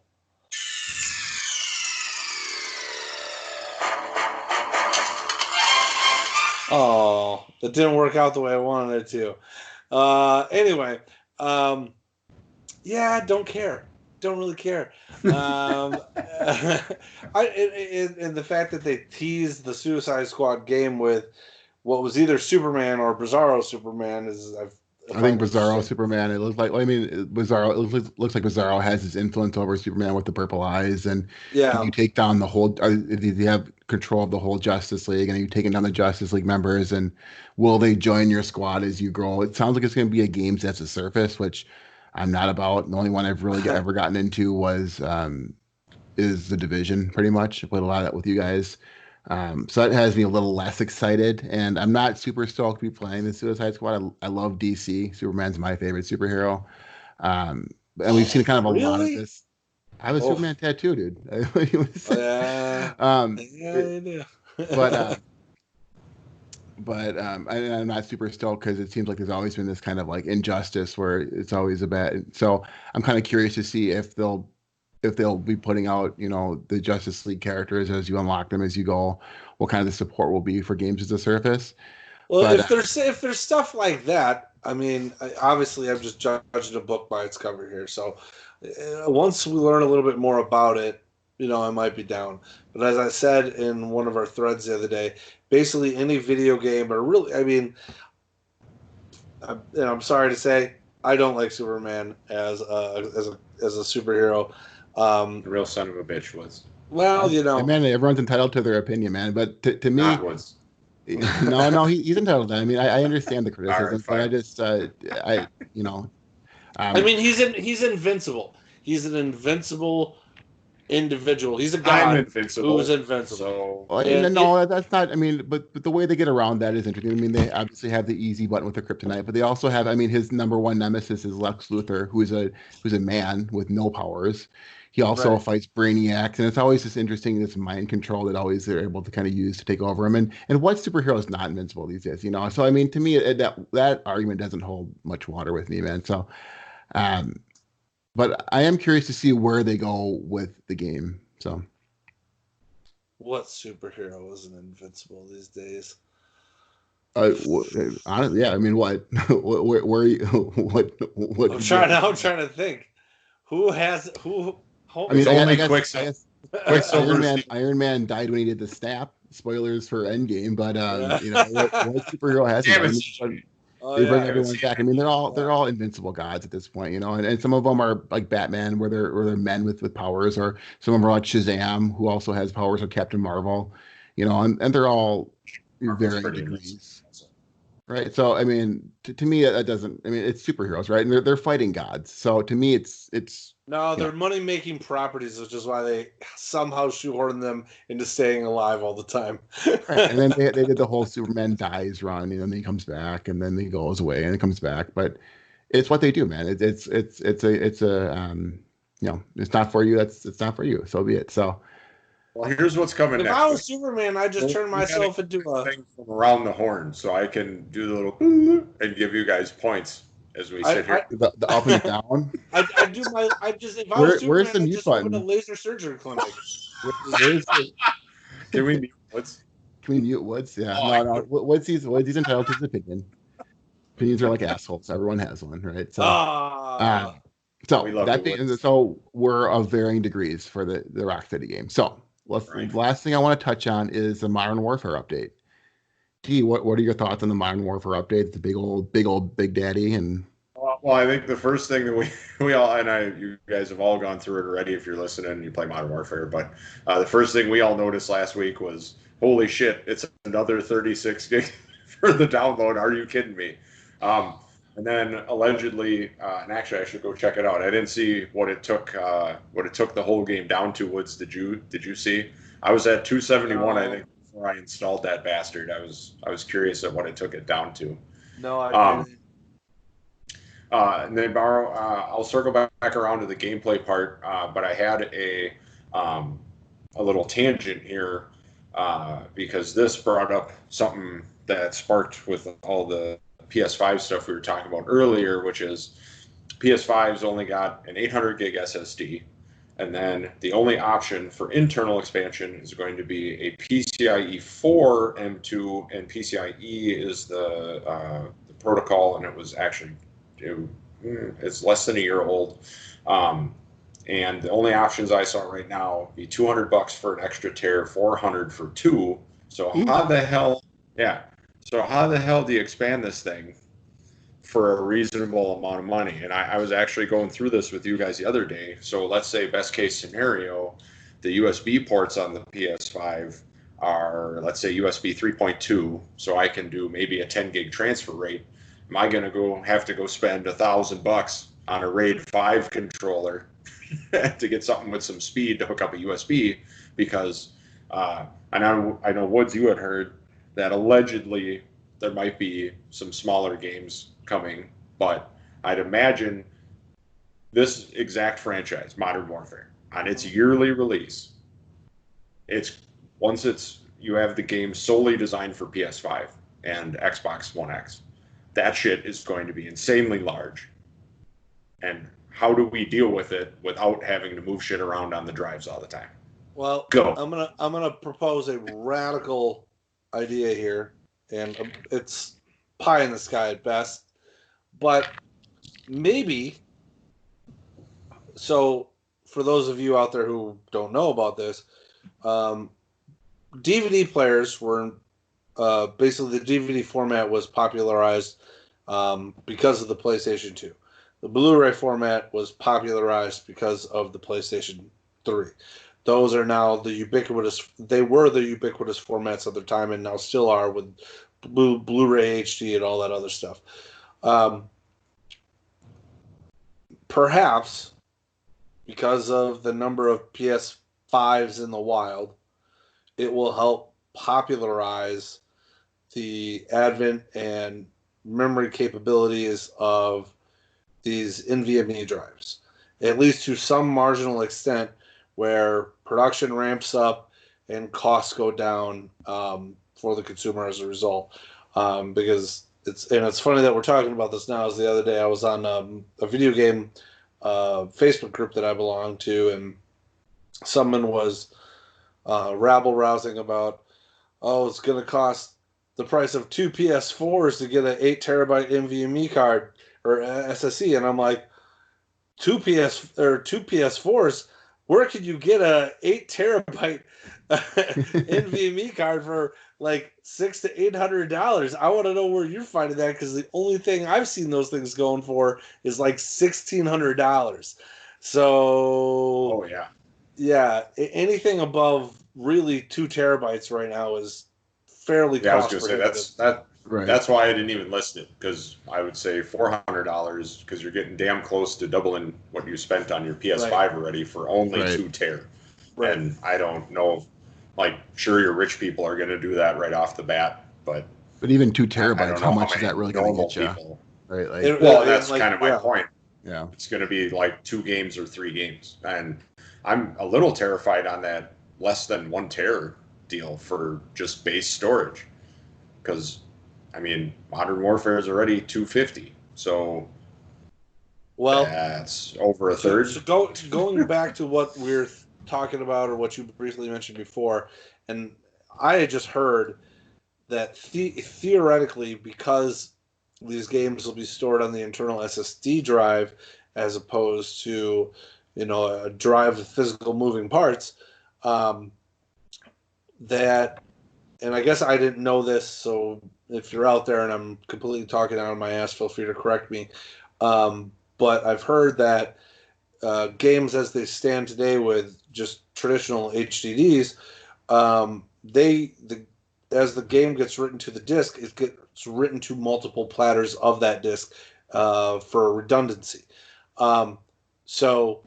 S1: Oh, it didn't work out the way I wanted it to. Anyway, yeah, don't care. Don't really care. And the fact that they teased the Suicide Squad game with what was either Superman or Bizarro Superman is
S2: I think Bizarro Superman. It looks like. I mean, Bizarro. It looks like Bizarro has his influence over Superman with the purple eyes, and
S1: Yeah.
S2: you take down the whole. You have control of the whole Justice League, and you're taking down the Justice League members. And will they join your squad as you grow? It sounds like it's going to be a games as a surface, which I'm not about. The only one I've really ever gotten into was is the Division. Pretty much, I played a lot of that with you guys. So that has me a little less excited, and I'm not super stoked to be playing the Suicide Squad. I love DC. Superman's my favorite superhero, and we've seen kind of a lot of
S1: Really?
S2: this. I have a
S1: Oh.
S2: Superman tattoo, dude.
S1: Yeah, I do.
S2: But I'm not super stoked because it seems like there's always been this kind of like injustice where it's always a bad. So I'm kind of curious to see if they'll be putting out, the Justice League characters as you unlock them as you go, what kind of the support will be for games as a service.
S1: Well,
S2: But,
S1: if there's stuff like that, I mean, obviously I'm just judging a book by its cover here. So once we learn a little bit more about it, I might be down. But as I said in one of our threads the other day, basically any video game, or really, I mean, I'm sorry to say, I don't like Superman as a superhero.
S3: The real son of a bitch was.
S1: Well,
S2: man, everyone's entitled to their opinion, man. But to me,
S3: Not was.
S2: no, he's entitled to that. I mean, I understand the criticism,
S3: All right,
S2: but I just,
S1: I mean, he's invincible. He's an invincible individual. He's a god
S3: I'm invincible.
S1: who's invincible.
S3: So,
S2: well, no, that's not. I mean, but the way they get around that is interesting. I mean, they obviously have the easy button with the kryptonite, but they also have. I mean, his number one nemesis is Lex Luthor, who's a man with no powers. He also fights Brainiacs, and it's always just interesting this mind control that always they're able to kind of use to take over him. And what superhero is not invincible these days, So I mean, to me, that argument doesn't hold much water with me, man. So, but I am curious to see where they go with the game. So,
S1: what superhero isn't invincible these days?
S2: Honestly, yeah. I mean, what? Where you? What?
S1: I'm trying to think. Who has who?
S2: I mean,
S3: only
S2: Quicksilver. Iron Man died when he did the snap. Spoilers for Endgame, but what superhero has it? They bring everyone back. I mean, they're all invincible gods at this point, and some of them are like Batman, where they're men with powers, or some of them are like Shazam, who also has powers, or Captain Marvel, and they're all varying degrees. Right. So, I mean, to me, that doesn't, I mean, it's superheroes, right? And they're fighting gods. So to me, it's.
S1: No, they're money-making properties, which is why they somehow shoehorn them into staying alive all the time.
S2: Right. And then they did the whole Superman dies run, and then he comes back, and then he goes away, and it comes back. But it's what they do, man. It's not for you. It's not for you. So be it. So.
S3: Well, here's what's coming next.
S1: If I was Superman, I'd just turn myself into a
S3: thing from around the horn, so I can do the little and give you guys points as we sit here.
S2: The up and down.
S1: If I was Superman,
S2: where's the mute
S1: just
S2: button?
S1: open a laser surgery clinic.
S3: Can we mute Woods?
S2: Can we mute Woods? Yeah. No. Woods he's entitled to his opinion. Opinions are like assholes. Everyone has one, right? So. So we're of varying degrees for the Rocksteady game. So. The last thing I want to touch on is the Modern Warfare update. Gee, what are your thoughts on the Modern Warfare update? The big daddy, and
S3: well, I think the first thing that we all you guys have all gone through it already if you're listening and you play Modern Warfare. But the first thing we all noticed last week was, holy shit, it's another 36 gig for the download. Are you kidding me? And then allegedly, and actually I should go check it out. I didn't see what it took the whole game down to. Woods, did you see? I was at 271, I think, before I installed that bastard. I was curious at what it took it down to.
S1: No, I
S3: Um,
S1: didn't.
S3: And then I'll circle back around to the gameplay part, but I had a little tangent here because this brought up something that sparked with all the PS5 stuff we were talking about earlier, which is PS5's only got an 800 gig SSD, and then the only option for internal expansion is going to be a PCIe 4 M2, and PCIe is the protocol, and it was actually it's less than a year old. And the only options I saw right now be $200 for an extra tear, $400 for two. So how the hell? Yeah. So how the hell do you expand this thing for a reasonable amount of money? And I was actually going through this with you guys the other day. So let's say best case scenario, the USB ports on the PS5 are, let's say, USB 3.2. So I can do maybe a 10 gig transfer rate. Am I going to have to go spend $1,000 on a RAID 5 controller to get something with some speed to hook up a USB? Because I know Woods, you had heard that allegedly there might be some smaller games coming, but I'd imagine this exact franchise, Modern Warfare, on its yearly release, you have the game solely designed for PS5 and Xbox One X. That shit is going to be insanely large. And how do we deal with it without having to move shit around on the drives all the time?
S1: Well,
S3: Go.
S1: I'm gonna propose a radical idea here, and it's pie in the sky at best, but maybe. So, for those of you out there who don't know about this, DVD players were basically the DVD format was popularized because of the PlayStation 2. The Blu-ray format was popularized because of the PlayStation 3. Those are now they were the ubiquitous formats at their time and now still are with Blu-ray HD and all that other stuff. Perhaps because of the number of PS5s in the wild, it will help popularize the advent and memory capabilities of these NVMe drives, at least to some marginal extent, where production ramps up and costs go down for the consumer as a result. Because it's funny that we're talking about this now. As the other day I was on a video game Facebook group that I belong to, and someone was rabble-rousing about, it's going to cost the price of two PS4s to get an 8 terabyte NVMe card or SSD, and I'm like, two PS4s. Where could you get a 8 terabyte NVMe card for like $600 to $800? I want to know where you're finding that, because the only thing I've seen those things going for is like $1,600. So, yeah, anything above really 2 terabytes right now is fairly cost prohibitive.
S3: I was going to say that's why I didn't even list it, because I would say $400 because you're getting damn close to doubling what you spent on your PS5 already for only 2 terabytes. Right. And I don't know, sure, your rich people are going to do that right off the bat, but
S2: even 2 terabytes, how much is that really going to get you?
S3: People,
S2: right?
S3: That's kind of my point.
S2: Yeah,
S3: it's going to be like 2 games or 3 games, and I'm a little terrified on that less than 1 tera deal for just base storage, because Modern Warfare is already $250, so that's over a third.
S1: So going back to what we're talking about, or what you briefly mentioned before, and I had just heard that theoretically, because these games will be stored on the internal SSD drive as opposed to, a drive with physical moving parts, that, and I guess I didn't know this, so if you're out there and I'm completely talking out of my ass, feel free to correct me. But I've heard that games as they stand today with just traditional HDDs, as the game gets written to the disk, it gets written to multiple platters of that disk for redundancy. So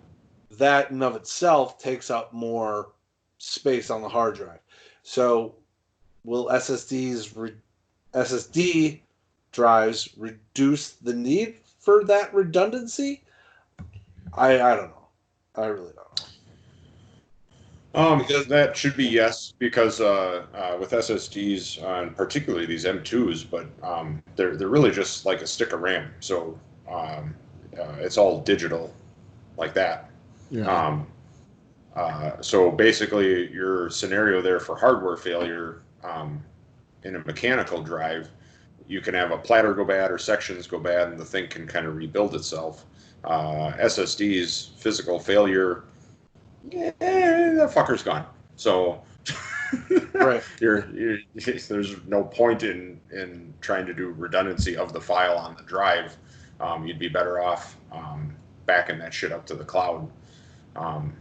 S1: that in of itself takes up more space on the hard drive. So will SSD drives reduce the need for that redundancy? I don't know. I really don't know.
S3: Because that should be yes, because with SSDs, and particularly these M2s, but they're really just like a stick of RAM, so it's all digital, like that.
S2: Yeah.
S3: So basically, your scenario there for hardware failure in a mechanical drive, you can have a platter go bad or sections go bad, and the thing can kind of rebuild itself. SSDs, physical failure, that fucker's gone. So
S1: Right.
S3: there's no point in trying to do redundancy of the file on the drive. You'd be better off backing that shit up to the cloud. And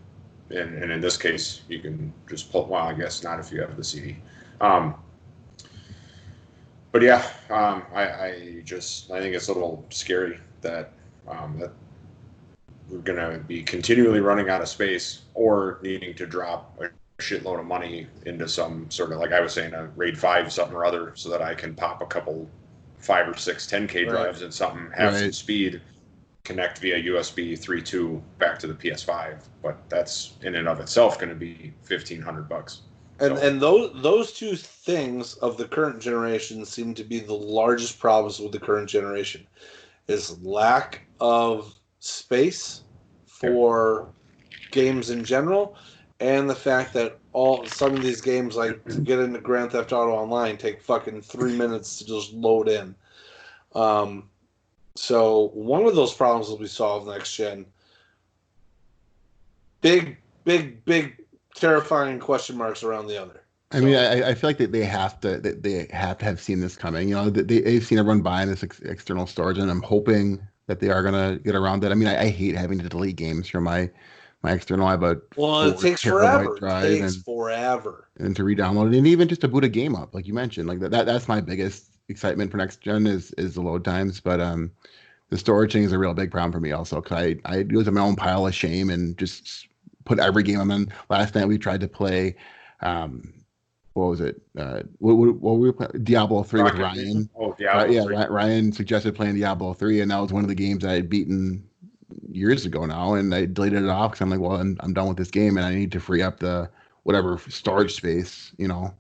S3: in this case, you can just pull. Well, I guess not if you have the CD. But yeah, I think it's a little scary that that we're gonna be continually running out of space or needing to drop a shitload of money into some sort of, like I was saying, a RAID 5 something or other, so that I can pop a couple 5 or 6 10K drives in something, have some speed, connect via USB 3.2 back to the PS5. But that's in and of itself going to be $1,500.
S1: And those two things of the current generation seem to be the largest problems with the current generation, is lack of space for games in general, and the fact that some of these games, like to get into Grand Theft Auto Online, take fucking 3 minutes to just load in. So one of those problems will be solved next gen. Big terrifying question marks around the other.
S2: I mean, I feel like they have to have seen this coming. You know, they've seen everyone buying this external storage, and I'm hoping that they are gonna get around that. I mean, I hate having to delete games from my external. I have a
S1: it takes forever. And
S2: to re-download it, and even just to boot a game up, like you mentioned, like that's my biggest excitement for next gen is the load times. But the storage thing is a real big problem for me also, because I use my own pile of shame and just put every game I'm in. Last night we tried to play. What was it? What were we playing? Diablo 3 with Ryan.
S3: Oh, Diablo 3.
S2: Ryan suggested playing Diablo 3, and that was one of the games I had beaten years ago now, and I deleted it off because I'm like, well, I'm done with this game, and I need to free up the whatever storage space, you know,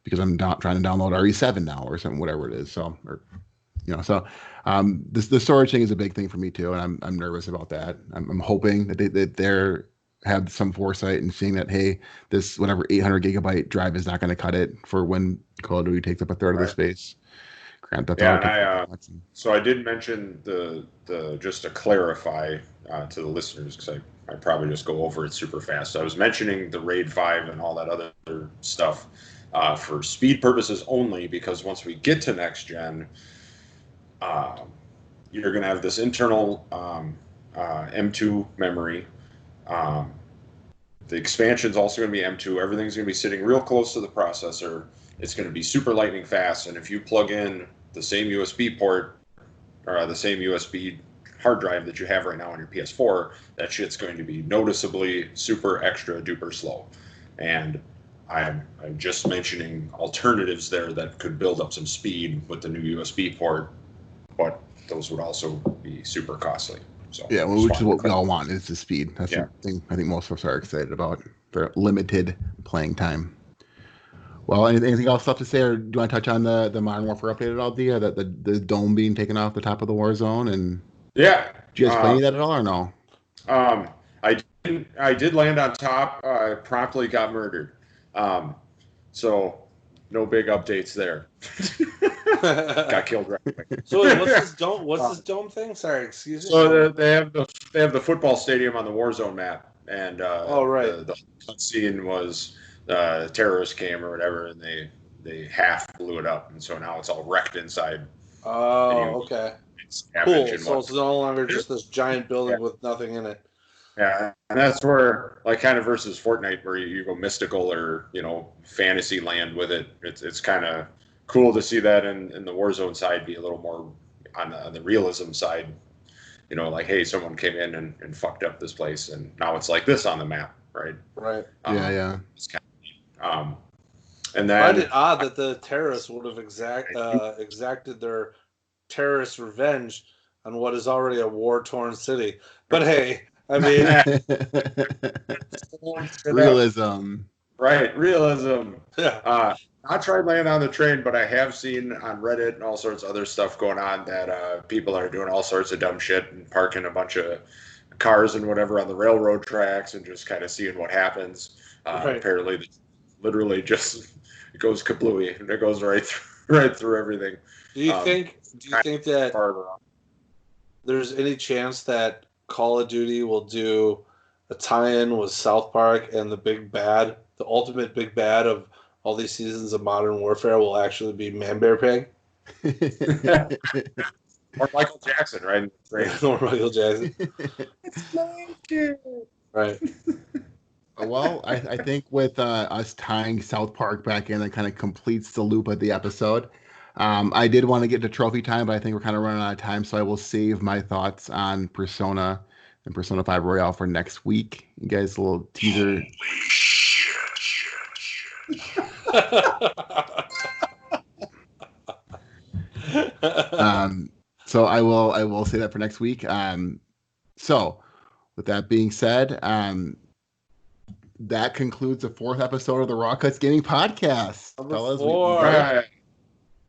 S2: because I'm not trying to download RE7 now or something, whatever it is. So, the storage thing is a big thing for me too, and I'm nervous about that. I'm hoping that they're have some foresight and seeing that, hey, this whatever 800 gigabyte drive is not going to cut it for when Call of Duty takes up a third of the space.
S3: So I did mention the just to clarify to the listeners, because I probably just go over it super fast. I was mentioning the RAID 5 and all that other stuff for speed purposes only, because once we get to next gen, you're going to have this internal M2 memory. The expansion is also going to be M2. Everything's going to be sitting real close to the processor. It's going to be super lightning fast, and if you plug in the same USB port or the same USB hard drive that you have right now on your PS4, that shit's going to be noticeably super extra duper slow. And I'm just mentioning alternatives there that could build up some speed with the new USB port, but those would also be super costly. So
S2: yeah, well, which is what we all want, is the speed. That's the thing I think most of us are excited about, for limited playing time. Well, anything else left to say, or do you want to touch on the Modern Warfare update at all, Dia? The dome being taken off the top of the war zone, and did you guys play any of that at all, or no?
S3: I did land on top. I promptly got murdered. So no big updates there. Got killed right away.
S1: So what's this dome? What's this dome thing? Sorry, excuse me.
S3: So they have the football stadium on the Warzone map, and the cutscene was terrorists came or whatever, and they half blew it up, and so now it's all wrecked inside.
S1: Oh, okay. Cool. So it's no longer just this giant building with nothing in it.
S3: Yeah, and that's where, like, kind of versus Fortnite, where you go mystical or fantasy land with it. It's kind of cool to see that in the Warzone side be a little more on the realism side. Like, hey, someone came in and fucked up this place, and now it's like this on the map, right?
S1: Right.
S3: It's kind of And
S1: I find
S3: then
S1: it odd that the terrorists would have exacted their terrorist revenge on what is already a war-torn city. But hey, I mean,
S2: realism.
S3: Right, realism.
S1: yeah.
S3: Not tried laying on the train, but I have seen on Reddit and all sorts of other stuff going on that people are doing all sorts of dumb shit and parking a bunch of cars and whatever on the railroad tracks and just kind of seeing what happens.
S1: Right.
S3: Apparently, literally just it goes kablooey and it goes right through everything.
S1: Do you think that
S3: Farther.
S1: there's any chance that Call of Duty will do a tie-in with South Park and the big bad, the ultimate big bad of all these seasons of Modern Warfare will actually be Man Bear Pig?
S3: Or Michael Jackson, right?
S1: Or Michael Jackson. Right.
S2: Well, I think with us tying South Park back in, that kind of completes the loop of the episode. I did want to get to trophy time, but I think we're kind of running out of time, so I will save my thoughts on Persona and Persona 5 Royale for next week. You guys, a little teaser. So I will say that for next week. So with that being said, that concludes the 4th episode of the Raw Cuts Gaming Podcast.
S1: Fellas,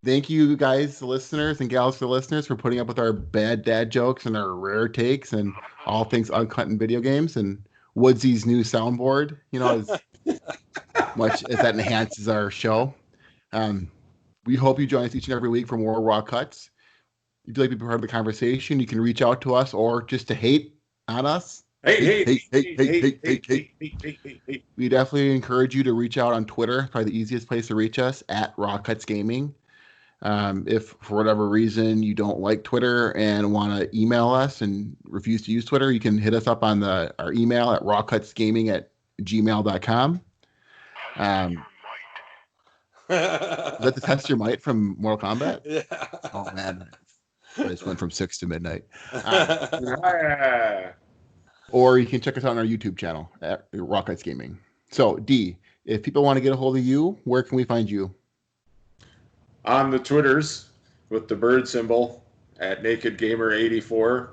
S2: thank you guys, the listeners and gals, the listeners, for putting up with our bad dad jokes and our rare takes and all things uncut in video games, and Woodsy's new soundboard, as much as that enhances our show. We hope you join us each and every week for more Raw Cuts. If you'd like to be part of the conversation, you can reach out to us, or just to hate on us. Hey. We definitely encourage you to reach out on Twitter. Probably the easiest place to reach us, at RawCutsGaming. If for whatever reason you don't like Twitter and want to email us and refuse to use Twitter, you can hit us up on our email at rawcutsgaming@gmail.com. Is that the Test Your Might from Mortal Kombat?
S1: Yeah.
S2: Oh man, I just went from 6 to midnight. Or you can check us out on our YouTube channel at RawCutsGaming. So D, if people want to get a hold of you, where can we find you?
S3: On the Twitters with the bird symbol at NakedGamer84,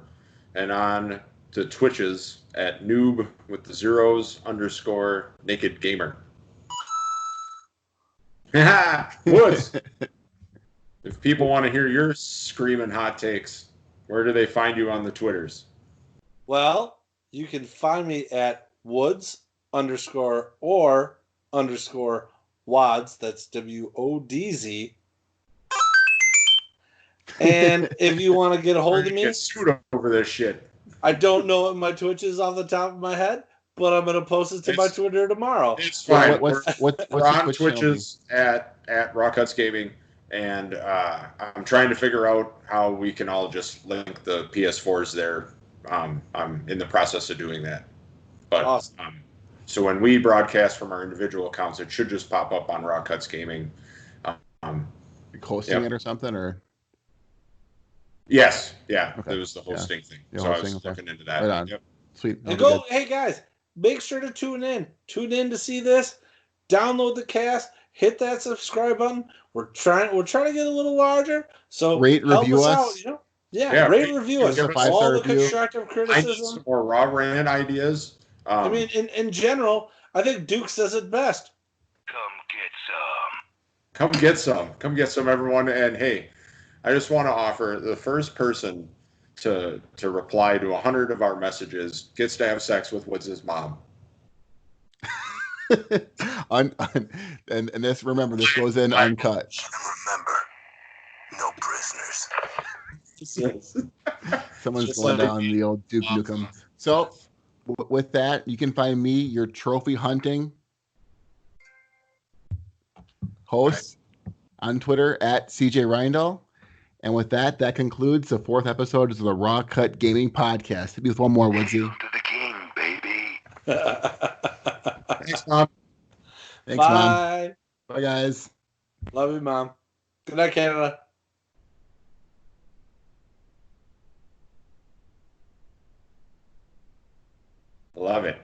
S3: and on the Twitches at noob with the zeros _NakedGamer. Woods. If people want to hear your screaming hot takes, where do they find you on the Twitters?
S1: Well, you can find me at Woods_or_Wads. That's WODZ. And if you want to get a hold of me,
S3: get sued over this shit.
S1: I don't know what my Twitch is off the top of my head, but I'm going to post it to my Twitter tomorrow.
S3: It's fine.
S2: What's
S3: we're on Twitches at RawCutsGaming, and I'm trying to figure out how we can all just link the PS4s there. I'm in the process of doing that. But
S1: awesome.
S3: So when we broadcast from our individual accounts, it should just pop up on RawCutsGaming.
S2: Hosting it or something, or?
S3: Yes, yeah,
S2: okay.
S3: It was the hosting thing.
S2: Yeah,
S3: so I was looking into that.
S2: Right on.
S3: Yep.
S2: Sweet.
S1: And hey guys, make sure to tune in. Tune in to see this. Download the cast. Hit that subscribe button. We're trying to get a little larger. So
S2: rate, review us.
S1: Out, rate, review us. All the constructive criticism.
S3: I need some more raw rant ideas.
S1: I mean, in general, I think Duke says it best.
S3: Come get some, everyone. And hey, I just want to offer the first person to reply to 100 of our messages gets to have sex with Woods' mom.
S2: And this, remember, this goes in uncut.
S4: Remember, no prisoners.
S2: Someone's going down the old Duke Nukem. So, with that, you can find me, your trophy hunting host, on Twitter at CJ Reindl. And with that, that concludes the 4th episode of the Raw Cut Gaming Podcast. Maybe with one more, Woodsy.
S4: To the king, baby.
S3: Thanks, Mom.
S2: Thanks,
S1: Bye.
S2: Mom. Bye, guys.
S1: Love you, Mom. Good night, Canada.
S3: Love it.